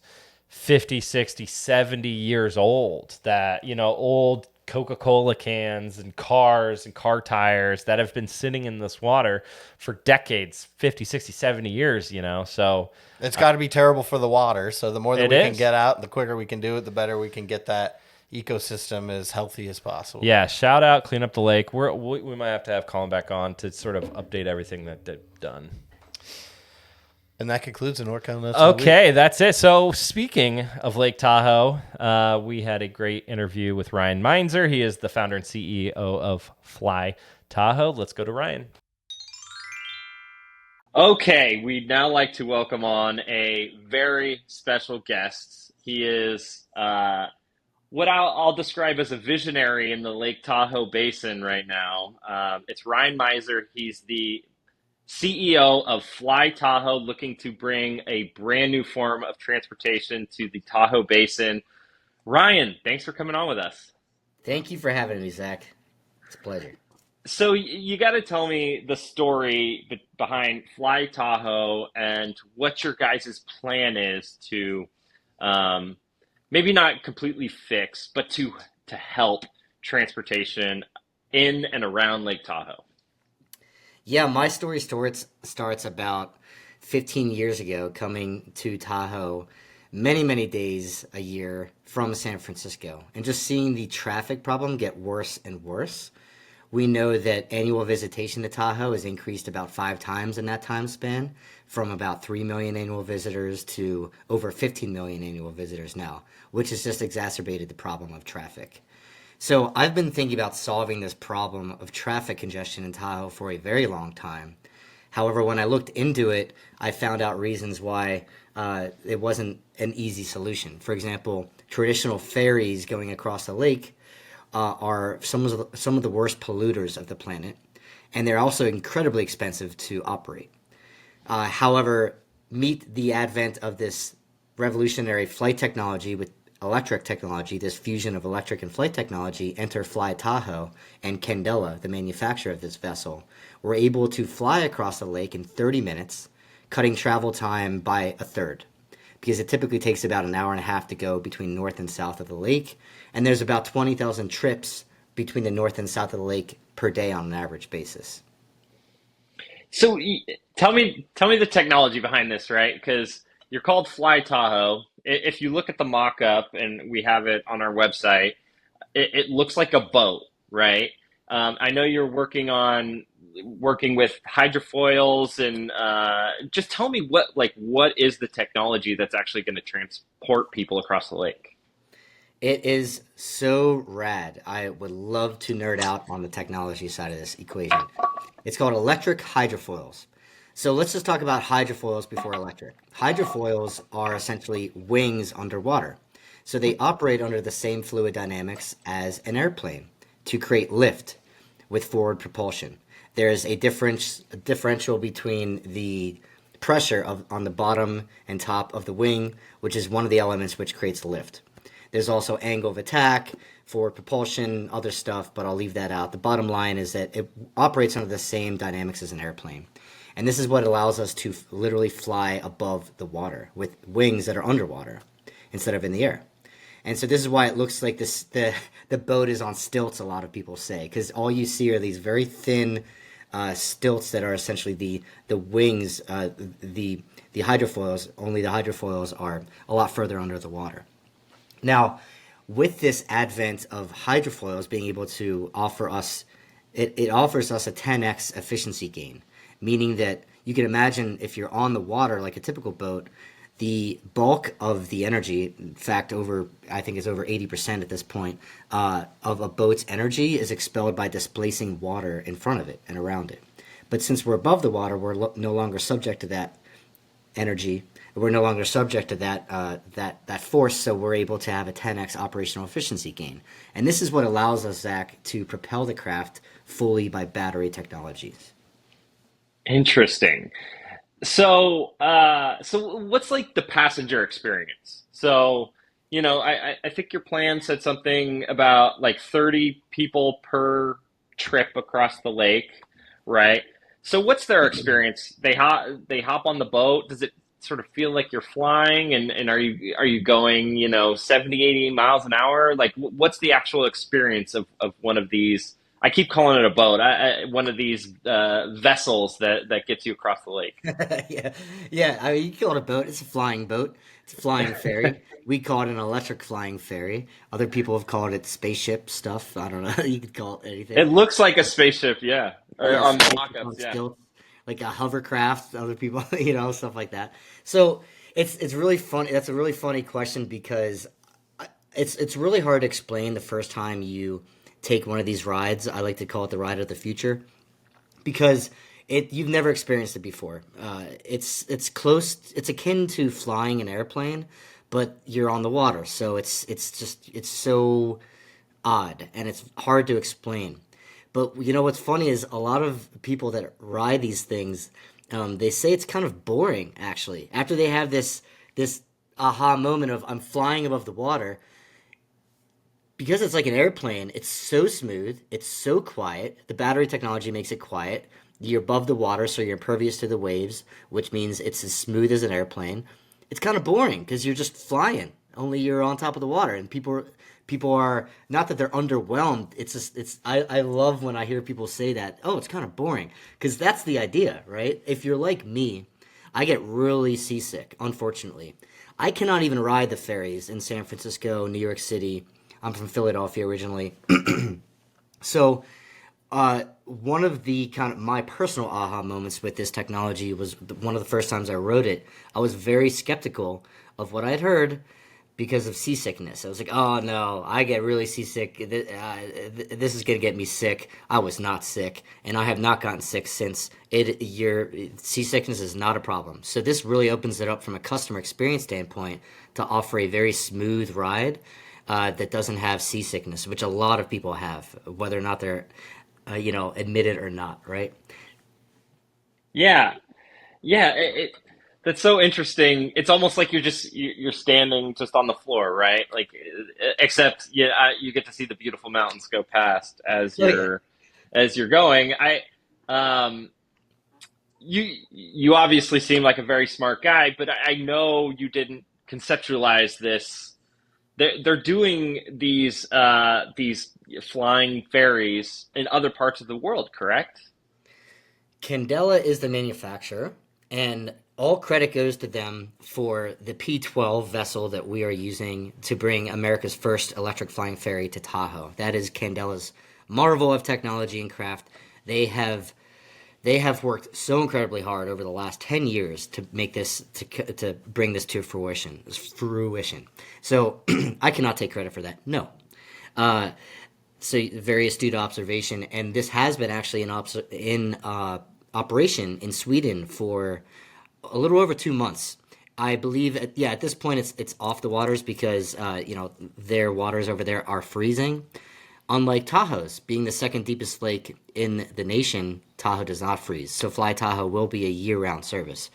50, 60, 70 years old that, old Coca-Cola cans and cars and car tires that have been sitting in this water for decades, 50, 60, 70 years, so it's got to be terrible for the water. So the more that we can get out, the quicker we can do it, the better we can get that ecosystem as healthy as possible. Yeah. Shout out, clean up the lake. We might have to have Colin back on to sort of update everything that they've done. And that concludes the NorCal. Okay, that's it. So speaking of Lake Tahoe, we had a great interview with Ryan Meinzer. He is the founder and CEO of FlyTahoe. Let's go to Ryan. Okay, we'd now like to welcome on a very special guest. He is what I'll describe as a visionary in the Lake Tahoe basin right now. It's Ryan Meinzer. He's the CEO of FlyTahoe, looking to bring a brand new form of transportation to the Tahoe Basin. Ryan, thanks for coming on with us. Thank you for having me, Zach. It's a pleasure. So you got to tell me the story behind FlyTahoe and what your guys' plan is to maybe not completely fix, but to help transportation in and around Lake Tahoe. Yeah, my story starts about 15 years ago, coming to Tahoe many, many days a year from San Francisco, and just seeing the traffic problem get worse and worse. We know that annual visitation to Tahoe has increased about 5 times in that time span, from about 3 million annual visitors to over 15 million annual visitors now, which has just exacerbated the problem of traffic. So I've been thinking about solving this problem of traffic congestion in Tahoe for a very long time. However, when I looked into it, I found out reasons why it wasn't an easy solution. For example, traditional ferries going across the lake are some of the worst polluters of the planet. and they're also incredibly expensive to operate. However, meet the advent of this revolutionary flight technology with electric technology, this fusion of electric and flight technology, enter FlyTahoe and Candela, the manufacturer of this vessel, were able to fly across the lake in 30 minutes, cutting travel time by a third. Because it typically takes about an hour and a half to go between north and south of the lake, and there's about 20,000 trips between the north and south of the lake per day on an average basis. So tell me the technology behind this, right? Because you're called FlyTahoe. If you look at the mock-up, and we have it on our website, it looks like a boat, right? I know you're working with hydrofoils, and just tell me what is the technology that's actually going to transport people across the lake? It is so rad. I would love to nerd out on the technology side of this equation. It's called electric hydrofoils. So let's just talk about hydrofoils before electric. Hydrofoils are essentially wings underwater. So they operate under the same fluid dynamics as an airplane to create lift with forward propulsion. There's a differential between the pressure on the bottom and top of the wing, which is one of the elements which creates lift. There's also angle of attack, forward propulsion, other stuff, but I'll leave that out. The bottom line is that it operates under the same dynamics as an airplane. And this is what allows us to literally fly above the water with wings that are underwater instead of in the air. And so this is why it looks like the boat is on stilts, a lot of people say, because all you see are these very thin stilts that are essentially the wings, the hydrofoils, only the hydrofoils are a lot further under the water. Now, with this advent of hydrofoils being able to offer us, it offers us a 10x efficiency gain, meaning that you can imagine if you're on the water like a typical boat, the bulk of the energy, in fact, I think it's over 80% at this point, of a boat's energy is expelled by displacing water in front of it and around it. But since we're above the water, we're no longer subject to that energy. We're no longer subject to that force, so we're able to have a 10x operational efficiency gain. And this is what allows us, Zach, to propel the craft fully by battery technologies. Interesting. So what's like the passenger experience? So, I think your plan said something about like 30 people per trip across the lake, right? So what's their experience? They hop on the boat. Does it sort of feel like you're flying, and are you going 70, 80 miles an hour? Like, what's the actual experience of one of these? I keep calling it a boat. One of these vessels that gets you across the lake. Yeah. I mean, you call it a boat. It's a flying boat. It's a flying ferry. We call it an electric flying ferry. Other people have called it spaceship stuff. I don't know. You could call it anything. It looks like a spaceship, yeah. Or Yeah, on the spaceship mock-ups, on yeah. stilts, like a hovercraft. Other people, stuff like that. So it's really funny. That's a really funny question because it's really hard to explain the first time you take one of these rides. I like to call it the ride of the future because you've never experienced it before. It's close. It's akin to flying an airplane, but you're on the water. So it's so odd and it's hard to explain. But what's funny is a lot of people that ride these things, they say it's kind of boring actually. After they have this aha moment of I'm flying above the water. Because it's like an airplane, it's so smooth, it's so quiet. The battery technology makes it quiet. You're above the water, so you're impervious to the waves, which means it's as smooth as an airplane. It's kind of boring because you're just flying, only you're on top of the water. And people are not that they're underwhelmed. I love when I hear people say that. Oh, it's kind of boring because that's the idea, right? If you're like me, I get really seasick. Unfortunately, I cannot even ride the ferries in San Francisco, New York City. I'm from Philadelphia originally. So one of the kind of my personal aha moments with this technology was one of the first times I rode it. I was very skeptical of what I'd heard because of seasickness. I was like, oh no, I get really seasick. This is going to get me sick. I was not sick, and I have not gotten sick since. Your seasickness is not a problem. So this really opens it up from a customer experience standpoint to offer a very smooth ride that doesn't have seasickness, which a lot of people have, whether or not they're admit it or not, right? Yeah, yeah. That's so interesting. It's almost like you're standing just on the floor, right? Like, except you get to see the beautiful mountains go past Oh yeah. as you're going. Um, you obviously seem like a very smart guy, but I know you didn't conceptualize this. They're doing these flying ferries in other parts of the world, correct? Candela is the manufacturer, and all credit goes to them for the P-12 vessel that we are using to bring America's first electric flying ferry to Tahoe. That is Candela's marvel of technology and craft. They have they have worked so incredibly hard over the last 10 years to make this to bring this to fruition. So I cannot take credit for that. No. Uh, so very astute observation, and this has been actually in operation in Sweden for a little over 2 months. I believe, at this point it's off the waters because their waters over there are freezing. Unlike Tahoe's, being the second deepest lake in the nation, Tahoe does not freeze. So FlyTahoe will be a year-round service.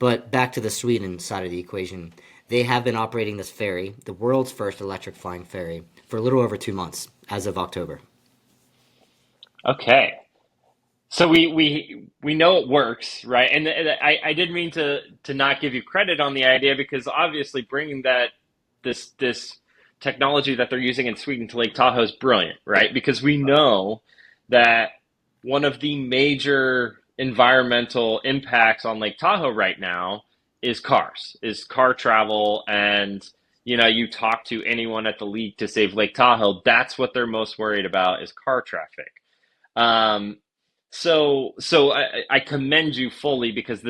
But back to the Sweden side of the equation, they have been operating this ferry, the world's first electric flying ferry, for a little over 2 months as of October. Okay. So we know it works, right? And I didn't mean to not give you credit on the idea because obviously bringing this technology that they're using in Sweden to Lake Tahoe is brilliant, right? Because we know that one of the major environmental impacts on Lake Tahoe right now is car travel, and you talk to anyone at the League to Save Lake Tahoe, that's what they're most worried about is car traffic. Um, so I commend you fully because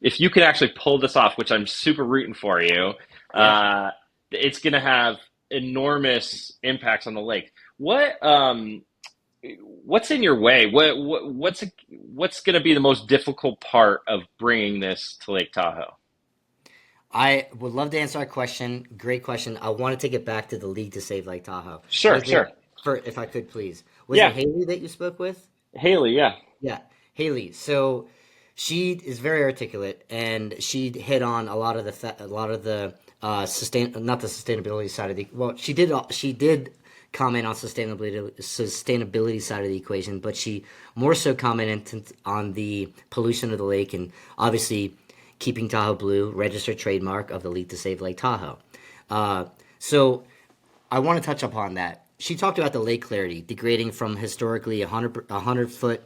if you can actually pull this off, which I'm super rooting for you, Yeah. it's going to have enormous impacts on the lake. What's in your way? What's going to be the most difficult part of bringing this to Lake Tahoe? I would love to answer that question. Great question. I want to take it back to the League to Save Lake Tahoe. Sure, Was it, sure. if I could please, was it Yeah, Haley that you spoke with? Haley. Yeah. Yeah, Haley. So she is very articulate, and she hit on a lot of the not the sustainability side of the well, she did comment on sustainability side of the equation, but she more so commented on the pollution of the lake and obviously keeping Tahoe blue, registered trademark of the League to Save Lake Tahoe. So I want to touch upon that. She talked about the lake clarity degrading from historically a 100-foot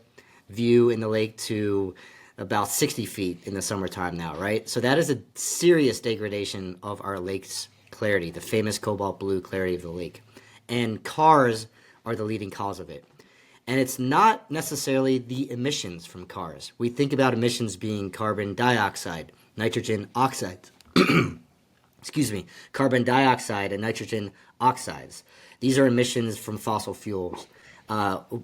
view in the lake to about 60 feet in the summertime now, right? So that is a serious degradation of our lake's clarity, the famous cobalt blue clarity of the lake. And cars are the leading cause of it. And it's not necessarily the emissions from cars. We think about emissions being carbon dioxide, nitrogen oxides, carbon dioxide and nitrogen oxides. These are emissions from fossil fuels.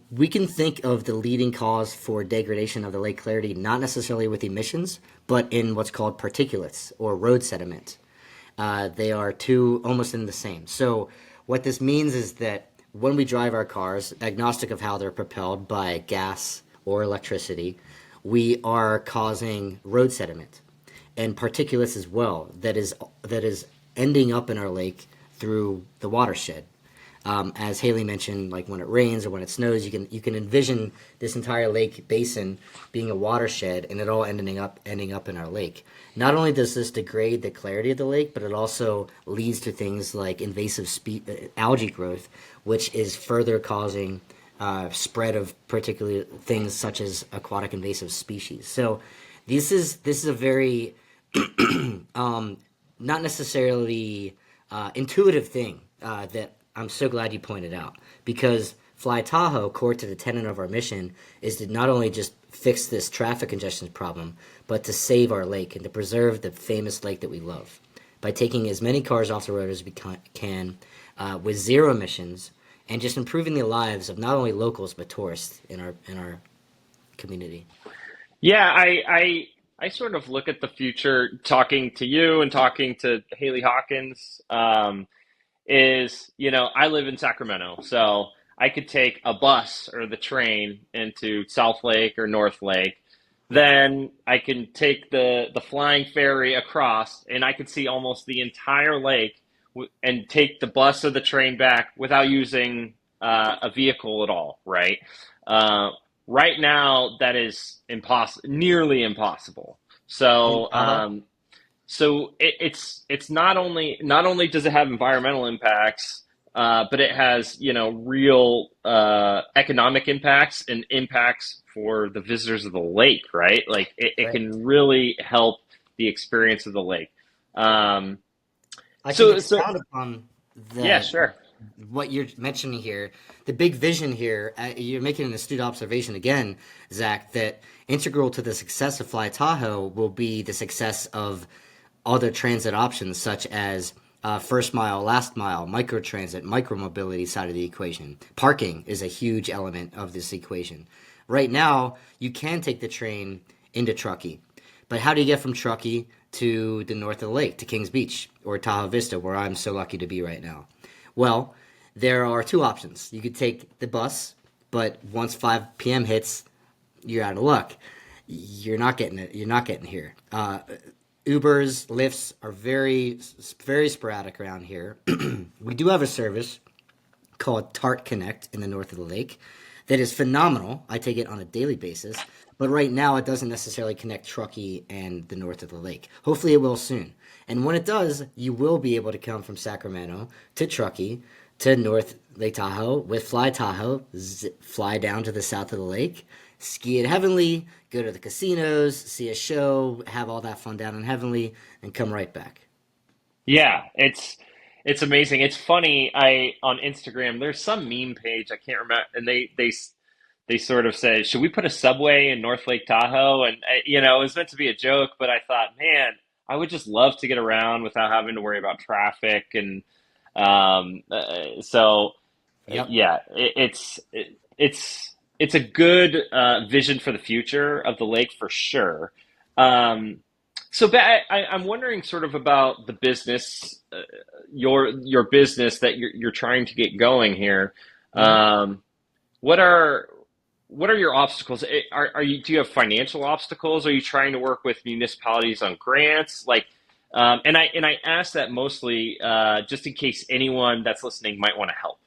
We can think of the leading cause for degradation of the lake clarity not necessarily with emissions, but in what's called particulates or road sediment. They are two almost in the same. So what this means is that when we drive our cars, agnostic of how they're propelled by gas or electricity, we are causing road sediment and particulates as well that is ending up in our lake through the watershed. As Haley mentioned, like when it rains or when it snows, you can envision this entire lake basin being a watershed, and it all ending up in our lake. Not only does this degrade the clarity of the lake, but it also leads to things like invasive algae growth, which is further causing spread of particular things such as aquatic invasive species. So this is a very not necessarily intuitive thing that I'm so glad you pointed out, because FlyTahoe, core to the tenet of our mission, is to not only just fix this traffic congestion problem, but to save our lake and to preserve the famous lake that we love by taking as many cars off the road as we can with zero emissions and just improving the lives of not only locals but tourists in our community. Yeah, I sort of look at the future talking to you and talking to Haley Hawkins. I live in Sacramento, so I could take a bus or the train into South Lake or North Lake. Then I can take the flying ferry across, and I could see almost the entire lake and take the bus or the train back without using a vehicle at all, right? Uh, right now, that is impossible, nearly impossible. So, Uh-huh. it's not only does it have environmental impacts, but it has real economic impacts and impacts for the visitors of the lake, right? Like it Right. can really help the experience of the lake. Um, I can so expound upon yeah, the sure. what you're mentioning here. The big vision here. You're making an astute observation again, Zach. That integral to the success of Fly Tahoe will be the success of other transit options such as first mile, last mile, microtransit, micromobility side of the equation. Parking is a huge element of this equation. Right now, you can take the train into Truckee, but how do you get from Truckee to the north of the lake, to Kings Beach or Tahoe Vista, where I'm so lucky to be right now? Well, there are two options. You could take the bus, but once 5 p.m. hits, you're out of luck. You're not getting it. You're not getting here. Ubers, Lyfts are very, very sporadic around here. We do have a service called Tart Connect in the north of the lake that is phenomenal. I take it on a daily basis, but right now it doesn't necessarily connect Truckee and the north of the lake. Hopefully it will soon. And when it does, you will be able to come from Sacramento to Truckee to North Lake Tahoe with Fly Tahoe, fly down to the south of the lake, ski at Heavenly, go to the casinos, see a show, have all that fun down in Heavenly, and come right back. Yeah, it's amazing. It's funny. I on Instagram, there's some meme page I can't remember, and they sort of say, "Should we put a subway in North Lake Tahoe?" And it was meant to be a joke, but I thought, man, I would just love to get around without having to worry about traffic, and so Yep. yeah, it's a good vision for the future of the lake for sure. Um, I'm wondering sort of about the business, your business that you're trying to get going here. Mhm. Um, what are what are your obstacles? Are you do you have financial obstacles? Are you trying to work with municipalities on grants? And I ask that mostly just in case anyone that's listening might want to help.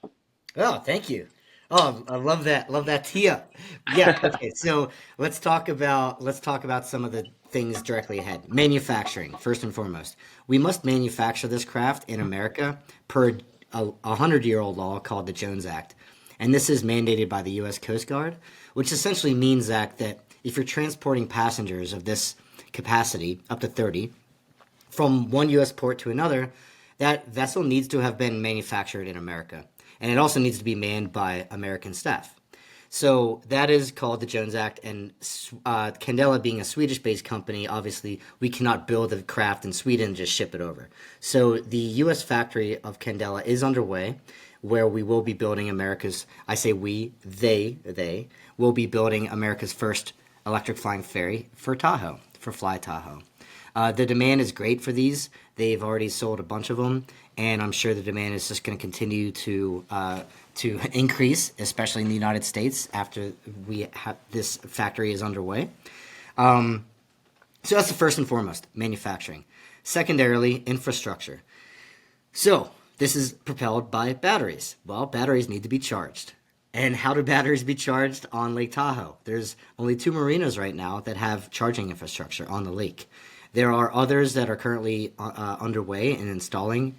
Oh, thank you. Oh, I love that. Love that tee up. Yeah. Okay. So let's talk about some of the things directly ahead. Manufacturing, first and foremost. We must manufacture this craft in America per a 100-year-old law called the Jones Act, and this is mandated by the U.S. Coast Guard, which essentially means, Zach, that if you're transporting passengers of this capacity up to 30 from one U.S. port to another, that vessel needs to have been manufactured in America. And it also needs to be manned by American staff. So that is called the Jones Act. And Candela being a Swedish based company, obviously, we cannot build the craft in Sweden and just ship it over. So the U.S. factory of Candela is underway, where we will be building America's, I say we, they will be building America's first electric flying ferry for Tahoe, for Fly Tahoe. The demand is great for these. They've already sold a bunch of them, and I'm sure the demand is just going to continue to increase, especially in the United States after this factory is underway. So that's the first and foremost, manufacturing. Secondarily, infrastructure. So this is propelled by batteries. Well, batteries need to be charged. And how do batteries be charged on Lake Tahoe? There's only 2 marinas right now that have charging infrastructure on the lake. There are others that are currently underway in installing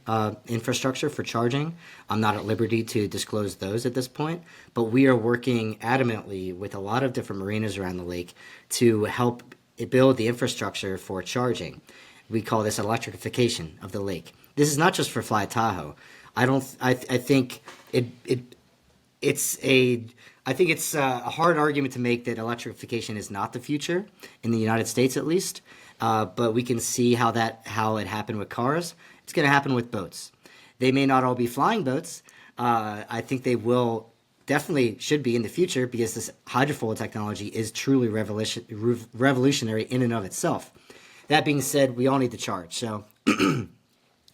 infrastructure for charging. I'm not at liberty to disclose those at this point, but we are working adamantly with a lot of different marinas around the lake to help build the infrastructure for charging. We call this electrification of the lake. This is not just for Fly Tahoe. I think it's a hard argument to make that electrification is not the future in the United States, at least. But we can see how it happened with cars. It's going to happen with boats. They may not all be flying boats. I think they will definitely should be in the future because this hydrofoil technology is truly revolutionary in and of itself. That being said, we all need to charge. So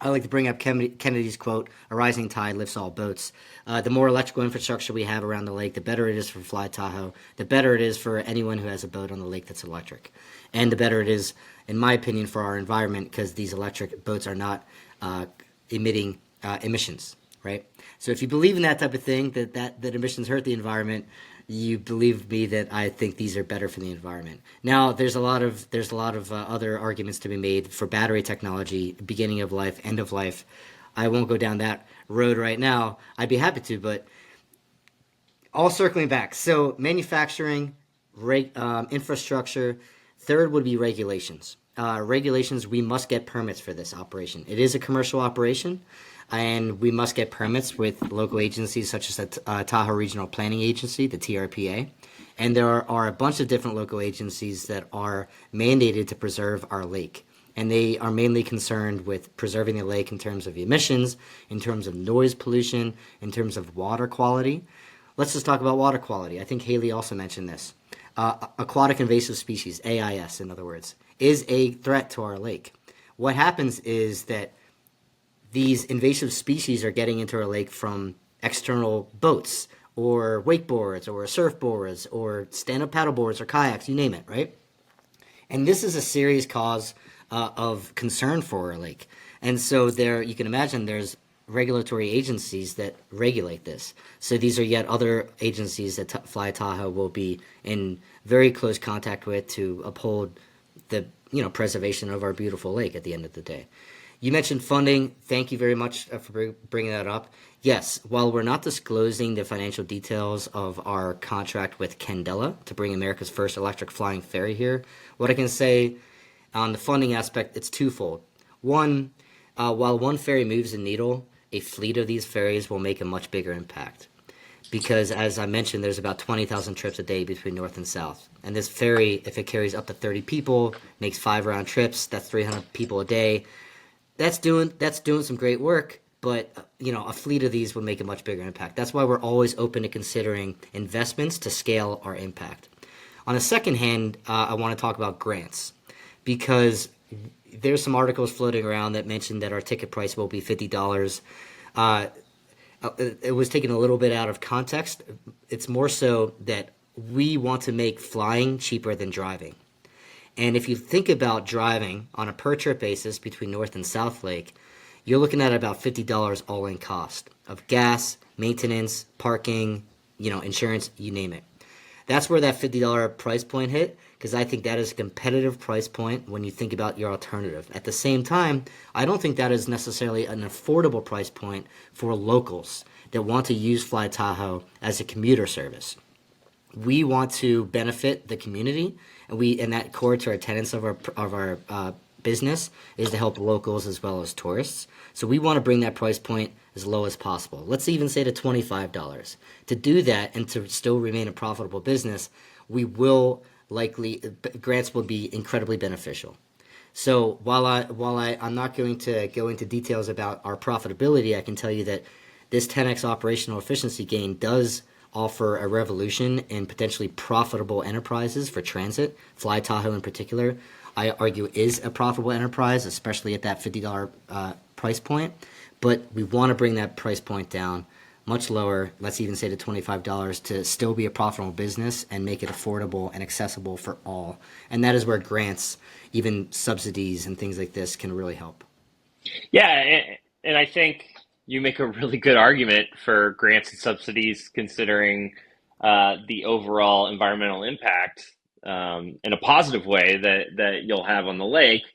I like to bring up Kennedy's quote, "A rising tide lifts all boats." The more electrical infrastructure we have around the lake, the better it is for FlyTahoe, the better it is for anyone who has a boat on the lake that's electric. And the better it is, in my opinion, for our environment, because these electric boats are not emitting emissions, right? So if you believe in that type of thing, that emissions hurt the environment, you believe me that I think these are better for the environment. Now, there's a lot of other arguments to be made for battery technology, beginning of life, end of life. I won't go down that road right now. I'd be happy to, but all circling back. So manufacturing, infrastructure. Third would be regulations. Regulations, we must get permits for this operation. It is a commercial operation, and we must get permits with local agencies such as the Tahoe Regional Planning Agency, the TRPA. And there are a bunch of different local agencies that are mandated to preserve our lake. And they are mainly concerned with preserving the lake in terms of emissions, in terms of noise pollution, in terms of water quality. Let's just talk about water quality. I think Haley also mentioned this. Aquatic invasive species, AIS in other words, is a threat to our lake. What happens is that these invasive species are getting into our lake from external boats or wakeboards or surfboards or stand-up paddleboards or kayaks, you name it, right? And this is a serious cause of concern for our lake. And so there, you can imagine there's regulatory agencies that regulate this. So these are yet other agencies that FlyTahoe will be in very close contact with to uphold the preservation of our beautiful lake at the end of the day. You mentioned funding. Thank you very much for bringing that up. Yes, while we're not disclosing the financial details of our contract with Candela to bring America's first electric flying ferry here, what I can say on the funding aspect, it's twofold. One, while one ferry moves the needle, a fleet of these ferries will make a much bigger impact. Because as I mentioned, there's about 20,000 trips a day between north and south. And this ferry, if it carries up to 30 people, makes 5 round trips, that's 300 people a day. That's doing some great work, but a fleet of these would make a much bigger impact. That's why we're always open to considering investments to scale our impact. On the second hand, I want to talk about grants, because there's some articles floating around that mention that our ticket price will be $50. It was taken a little bit out of context. It's more so that we want to make flying cheaper than driving. And if you think about driving on a per trip basis between North and South Lake, you're looking at about $50 all in cost of gas, maintenance, parking, insurance, you name it. That's where that $50 price point hit, because I think that is a competitive price point when you think about your alternative. At the same time, I don't think that is necessarily an affordable price point for locals that want to use FlyTahoe as a commuter service. We want to benefit the community, and that core to our tenets of our business is to help locals as well as tourists. So we want to bring that price point as low as possible. Let's even say to $25. To do that and to still remain a profitable business, we will likely grants will be incredibly beneficial. So while I'm not going to go into details about our profitability, I can tell you that this 10x operational efficiency gain does offer a revolution in potentially profitable enterprises for transit. FlyTahoe in particular, I argue, is a profitable enterprise, especially at that $50 price point. But we want to bring that price point down much lower, let's even say to $25, to still be a profitable business and make it affordable and accessible for all. And that is where grants, even subsidies and things like this, can really help. Yeah, and I think you make a really good argument for grants and subsidies, considering the overall environmental impact in a positive way that you'll have on the lake.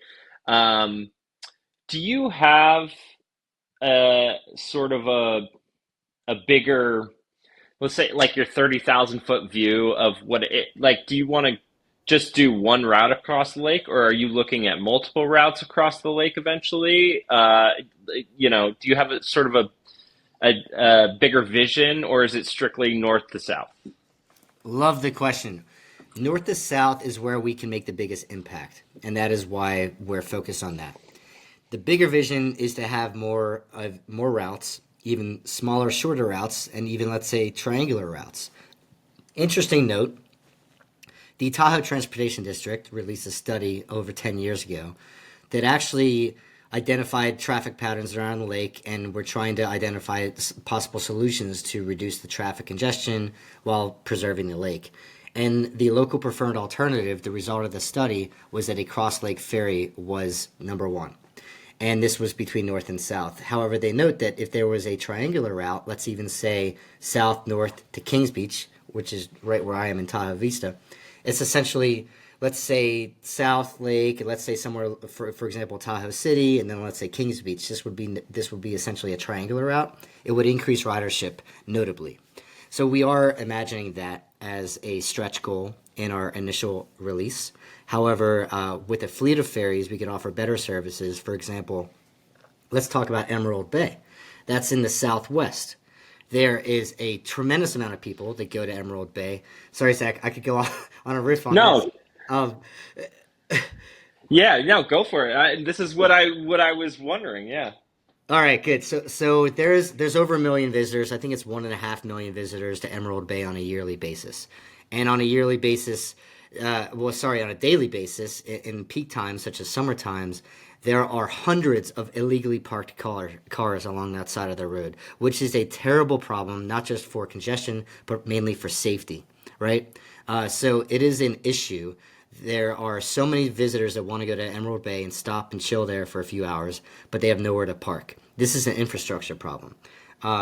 Do you have sort of a bigger, let's say, like your 30,000 foot view of what it like? Do you want to just do one route across the lake, or are you looking at multiple routes across the lake eventually? Do you have a sort of a bigger vision, or is it strictly north to south? Love the question. North to south is where we can make the biggest impact, and that is why we're focused on that. The bigger vision is to have more routes, even smaller, shorter routes, and even, let's say, triangular routes. Interesting note, the Tahoe Transportation District released a study over 10 years ago that actually identified traffic patterns around the lake, and we're trying to identify possible solutions to reduce the traffic congestion while preserving the lake. And the local preferred alternative, the result of the study, was that a cross-lake ferry was number one. And this was between north and south. However, they note that if there was a triangular route, let's even say south-north to Kings Beach, which is right where I am in Tahoe Vista, it's essentially, let's say South Lake, let's say somewhere, for example, Tahoe City, and then let's say Kings Beach. This would be essentially a triangular route. It would increase ridership notably. So we are imagining that as a stretch goal in our initial release. However, with a fleet of ferries, we could offer better services. For example, let's talk about Emerald Bay. That's in the southwest. There is a tremendous amount of people that go to Emerald Bay. Sorry, Zach, I could go on a riff on this. Yeah, no, go for it. This is what I was wondering. Yeah. All right, good. So there's over 1 million visitors. I think it's 1.5 million visitors to Emerald Bay on a yearly basis, and on a yearly basis, on a daily basis, in peak times such as summer times, there are hundreds of illegally parked cars along that side of the road, which is a terrible problem, not just for congestion, but mainly for safety, right? So it is an issue. There are so many visitors that want to go to Emerald Bay and stop and chill there for a few hours, but they have nowhere to park. This is an infrastructure problem.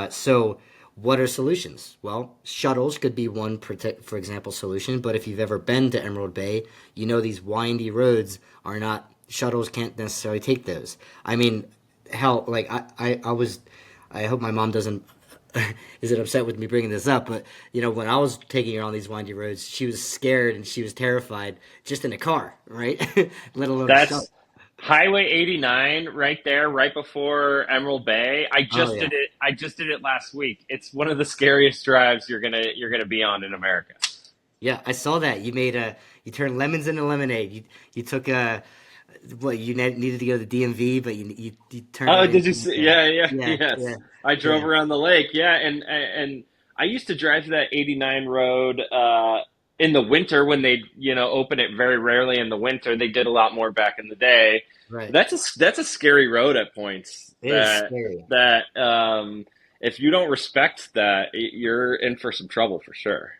So what are solutions? Well, shuttles could be one, for example, solution, but if you've ever been to Emerald Bay, you know these windy roads are not, shuttles can't necessarily take those. I mean, hell, like I hope my mom doesn't isn't upset with me bringing this up, but when I was taking her on these windy roads, she was scared and she was terrified just in a car, right? Let alone That's Highway 89 right there, right before Emerald Bay. I just did it. I just did it last week. It's one of the scariest drives you're gonna be on in America. Yeah, I saw that. You turned lemons into lemonade. You took you needed to go to the DMV, but you turned. Oh, did you see? Yeah, yes. Yeah. I drove around the lake. Yeah, and I used to drive that 89 road in the winter when they open it very rarely in the winter. They did a lot more back in the day. Right. That's a scary road at points. It is scary. That if you don't respect that, you're in for some trouble for sure.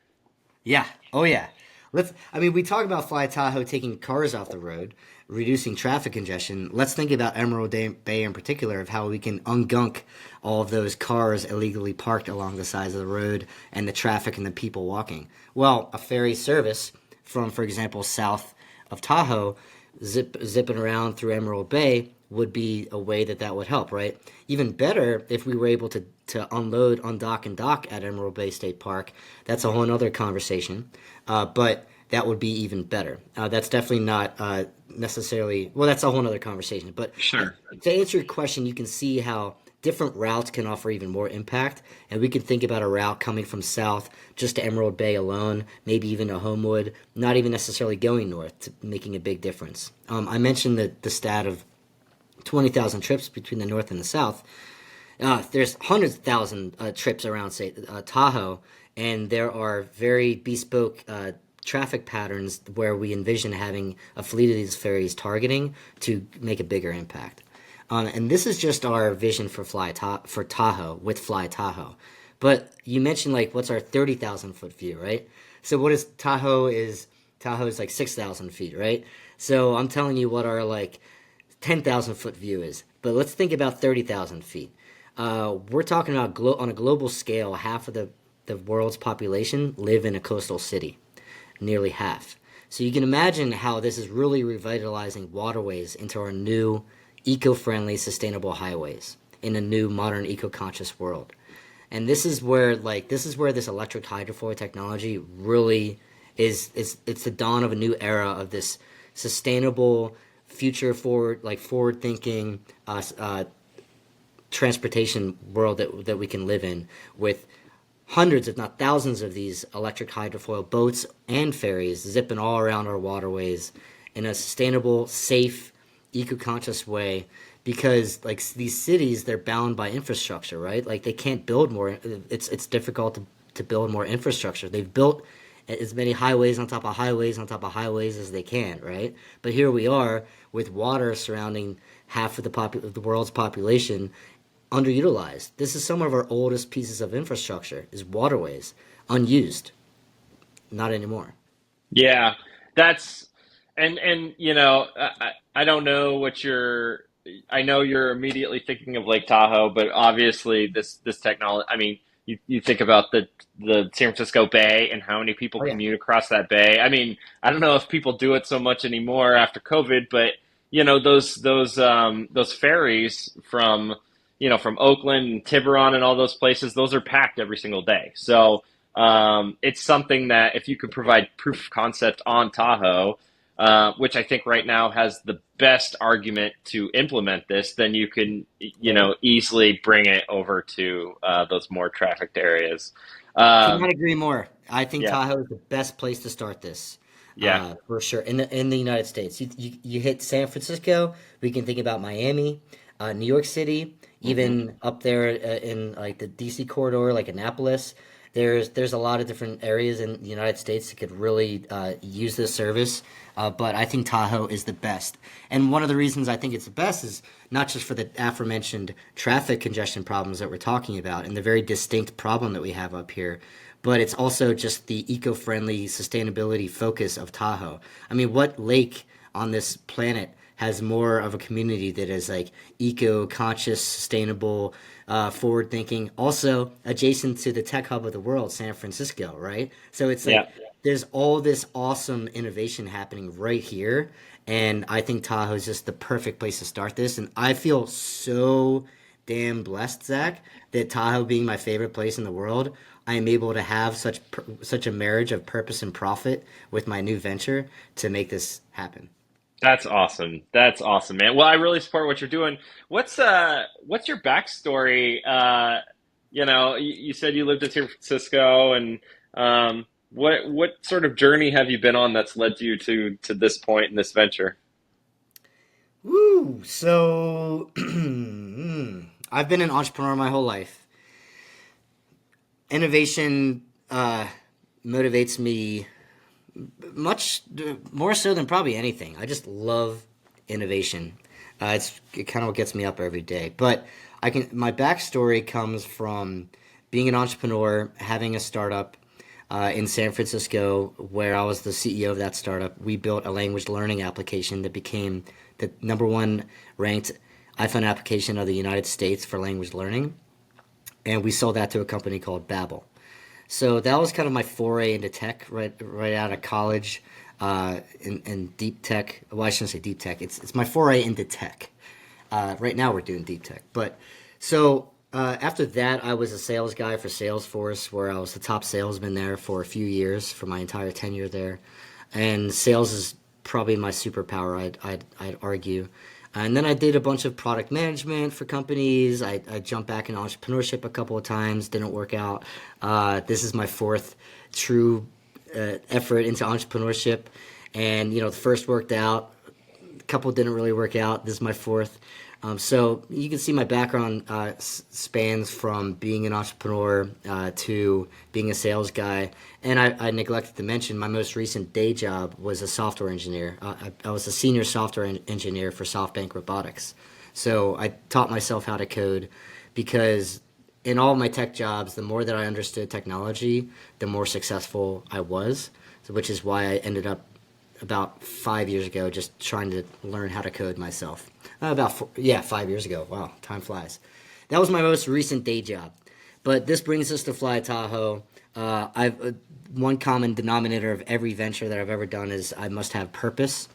Yeah. Oh yeah. We talk about FlyTahoe taking cars off the road, reducing traffic congestion. Let's think about Emerald Bay in particular, of how we can ungunk all of those cars illegally parked along the sides of the road and the traffic and the people walking. Well, a ferry service from, for example, south of Tahoe, zipping around through Emerald Bay would be a way that would help, right? Even better if we were able to unload, undock, and dock at Emerald Bay State Park. That's a whole other conversation, but that would be even better. That's definitely not necessarily, well, that's a whole other conversation. But sure. To answer your question, you can see how different routes can offer even more impact, and we can think about a route coming from south just to Emerald Bay alone, maybe even to Homewood, not even necessarily going north, to making a big difference. I mentioned the stat of 20,000 trips between the north and the south. There's hundreds of thousands trips around, say, Tahoe, and there are very bespoke traffic patterns where we envision having a fleet of these ferries targeting to make a bigger impact. And this is just our vision for Tahoe with FlyTahoe. But you mentioned, like, what's our 30,000 foot view, right? So what is Tahoe is like 6,000 feet, right? So I'm telling you what our, like, 10,000 foot view is. But let's think about 30,000 feet. We're talking about on a global scale, half of the world's population live in a coastal city, nearly half. So you can imagine how this is really revitalizing waterways into our new eco-friendly, sustainable highways in a new, modern, eco-conscious world. And this is where this electric hydrofoil technology really is. It's the dawn of a new era of this sustainable, forward-thinking transportation world that we can live in, with hundreds, if not thousands, of these electric hydrofoil boats and ferries zipping all around our waterways in a sustainable, safe, eco-conscious way. Because, like, these cities, they're bound by infrastructure, right? Like, they can't build more. It's difficult to build more infrastructure. They've built as many highways on top of highways on top of highways as they can, right? But here we are with water surrounding half of the world's population underutilized. This is some of our oldest pieces of infrastructure, is waterways, unused. Not anymore. Yeah, that's and you know, I don't know what I know you're immediately thinking of Lake Tahoe, but obviously this technology. I mean, you think about the San Francisco Bay and how many people Oh yeah. commute across that bay. I mean, I don't know if people do it so much anymore after COVID, but you know those ferries from from Oakland and Tiburon and all those places, those are packed every single day. So it's something that if you could provide proof of concept on Tahoe, which I think right now has the best argument to implement this, then you can, easily bring it over to those more trafficked areas. Could not agree more. I think Yeah, Tahoe is the best place to start this, yeah, for sure. In the United States, you hit San Francisco. We can think about Miami, New York City, hmm even up there in like the DC corridor, like Annapolis. There's a lot of different areas in the United States that could really use this service, but I think Tahoe is the best. And one of the reasons I think it's the best is not just for the aforementioned traffic congestion problems that we're talking about and the very distinct problem that we have up here, but it's also just the eco-friendly sustainability focus of Tahoe. I mean, what lake on this planet has more of a community that is like eco-conscious, sustainable, forward-thinking, also adjacent to the tech hub of the world, San Francisco, right? So it's yeah. like there's all this awesome innovation happening right here, and I think Tahoe is just the perfect place to start this. And I feel so damn blessed, Zach, that Tahoe being my favorite place in the world, I am able to have such a marriage of purpose and profit with my new venture to make this happen. That's awesome. That's awesome, man. Well, I really support what you're doing. What's your backstory? You said you lived in San Francisco, and what sort of journey have you been on that's led you to this point in this venture? Woo! So I've been an entrepreneur my whole life. Innovation motivates me much more so than probably anything. I just love innovation. It kind of what gets me up every day. But my backstory comes from being an entrepreneur, having a startup in San Francisco, where I was the CEO of that startup. We built a language learning application that became the number one ranked iPhone application of the United States for language learning, and we sold that to a company called Babbel. So that was kind of my foray into tech right out of college, in deep tech. Well, I shouldn't say deep tech. It's my foray into tech. Right now we're doing deep tech. But so after that, I was a sales guy for Salesforce, where I was the top salesman there for a few years for my entire tenure there. And sales is probably my superpower, I'd argue. And then I did a bunch of product management for companies. I jumped back in entrepreneurship a couple of times, didn't work out. This is my fourth true effort into entrepreneurship. And, the first worked out, a couple didn't really work out. This is my fourth. So you can see my background spans from being an entrepreneur to being a sales guy. And I neglected to mention my most recent day job was a software engineer. I was a senior software engineer for SoftBank Robotics. So I taught myself how to code because in all of my tech jobs, the more that I understood technology, the more successful I was, which is why I ended up about 5 years ago just trying to learn how to code myself. 5 years ago. Wow, time flies. That was my most recent day job. But this brings us to FlyTahoe. I've one common denominator of every venture that I've ever done is I must have purpose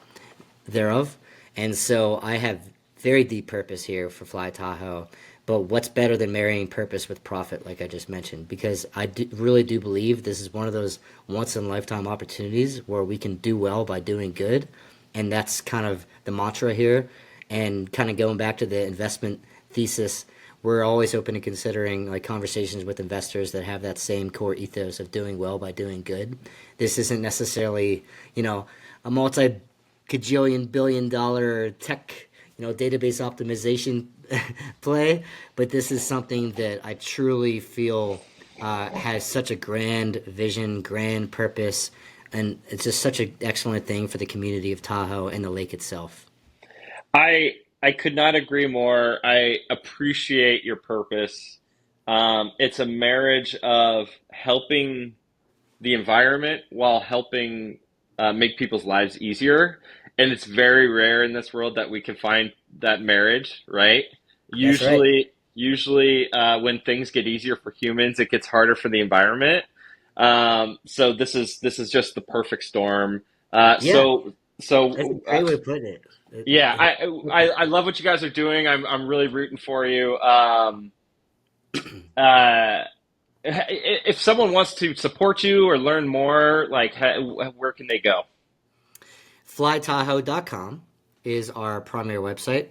thereof. And so I have very deep purpose here for FlyTahoe. But what's better than marrying purpose with profit, like I just mentioned? Because I really do believe this is one of those once-in-a-lifetime opportunities where we can do well by doing good. And that's kind of the mantra here. And kind of going back to the investment thesis, we're always open to considering like conversations with investors that have that same core ethos of doing well by doing good. This isn't necessarily, a multi-cajillion billion-dollar tech, database optimization play, but this is something that I truly feel has such a grand vision, grand purpose, and it's just such an excellent thing for the community of Tahoe and the lake itself. I could not agree more. I appreciate your purpose. It's a marriage of helping the environment while helping make people's lives easier. And it's very rare in this world that we can find that marriage, right? That's right. Usually, when things get easier for humans, it gets harder for the environment. So this is just the perfect storm. Yeah, So that's a great way to put it. yeah, I love what you guys are doing. I'm really rooting for you. Uh, if someone wants to support you or learn more, like where can they go? FlyTahoe.com is our primary website,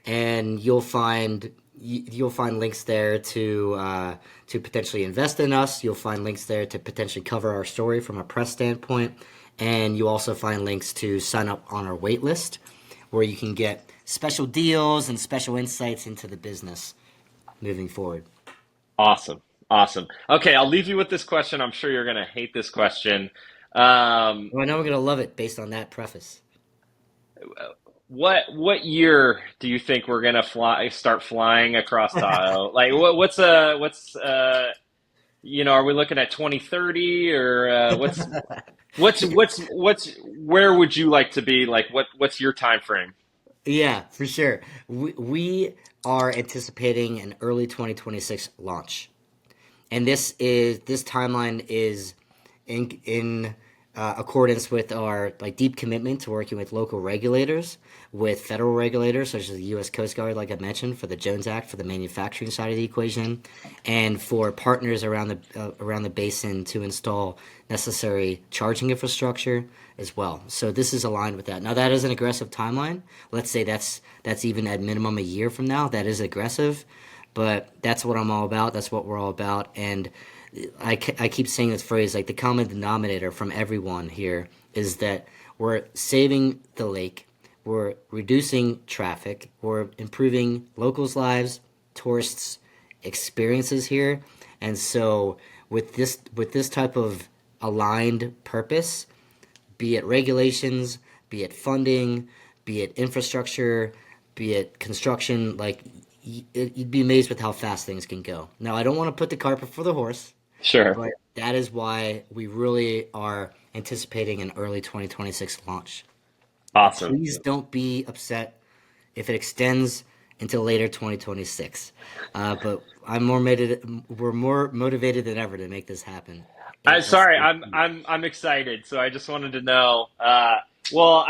and you'll find links there to potentially invest in us. You'll find links there to potentially cover our story from a press standpoint, and you also find links to sign up on our wait list, where you can get special deals and special insights into the business moving forward. Awesome. Awesome. Okay, I'll leave you with this question. I'm sure you're going to hate this question. Well, I know we're gonna love it based on that preface. What year do you think we're going to start flying across Tahoe? Like are we looking at 2030 or where would you like to be? Like what's your time frame? Yeah, for sure. We are anticipating an early 2026 launch, and this timeline is in accordance with our deep commitment to working with local regulators, with federal regulators such as the U.S. Coast Guard, like I mentioned, for the Jones Act for the manufacturing side of the equation, and for partners around the basin to install necessary charging infrastructure as well. So this is aligned with that. Now that is an aggressive timeline. Let's say that's even at minimum a year from now. That is aggressive, but that's what I'm all about. That's what we're all about, and I keep saying this phrase, like the common denominator from everyone here is that we're saving the lake, we're reducing traffic, we're improving locals' lives, tourists' experiences here, and so with this type of aligned purpose, be it regulations, be it funding, be it infrastructure, be it construction, you'd be amazed with how fast things can go. Now, I don't want to put the cart before the horse. Sure. But that is why we really are anticipating an early 2026 launch. Awesome. Please don't be upset if it extends until later 2026. But we're more motivated than ever to make this happen. I'm excited. So I just wanted to know. Well,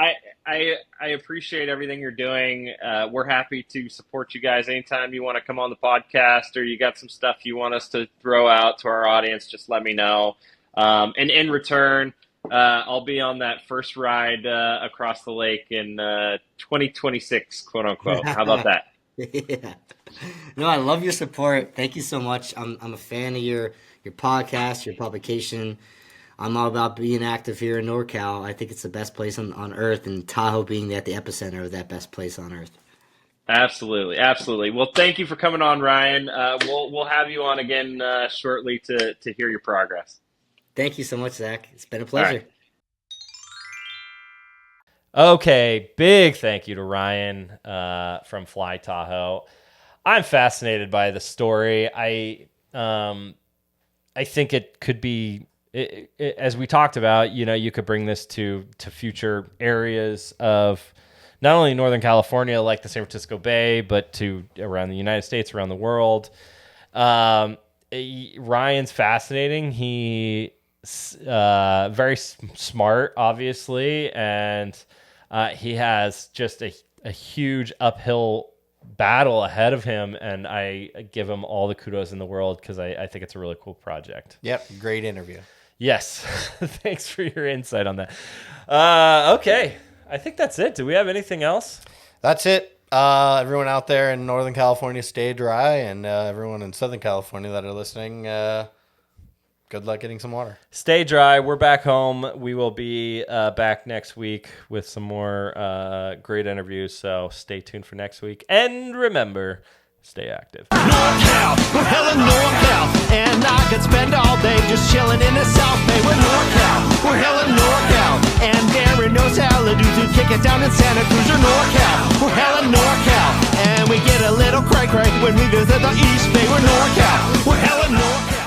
I appreciate everything you're doing. We're happy to support you guys anytime you want to come on the podcast or you got some stuff you want us to throw out to our audience, just let me know. And in return, I'll be on that first ride across the lake in 2026, quote unquote. How about that? Yeah. No, I love your support. Thank you so much. I'm a fan of your podcast, your publication. I'm all about being active here in NorCal. I think it's the best place on earth, and Tahoe being at the epicenter of that best place on earth. Absolutely, absolutely. Well, thank you for coming on, Ryan. We'll have you on again shortly to hear your progress. Thank you so much, Zach. It's been a pleasure. Okay, big thank you to Ryan from FlyTahoe. I'm fascinated by the story. I think it could be. As we talked about, you could bring this to future areas of not only Northern California, like the San Francisco Bay, but to around the United States, around the world. Ryan's fascinating. He's very smart, obviously, and he has just a huge uphill battle ahead of him, and I give him all the kudos in the world because I think it's a really cool project. Yep, great interview. Yes. Thanks for your insight on that. Okay. I think that's it. Do we have anything else? That's it. Everyone out there in Northern California, stay dry. And everyone in Southern California that are listening, good luck getting some water. Stay dry. We're back home. We will be back next week with some more great interviews. So stay tuned for next week. And remember, stay active. NorCal, we're hella NorCal, and I could spend all day just chilling in the South Bay. We're NorCal, we're hella NorCal, and Darren knows how to do to kick kick it down in Santa Cruz or NorCal. We're hella NorCal, and we get a little cray-cray when we visit the East Bay. We're NorCal, we're hella NorCal.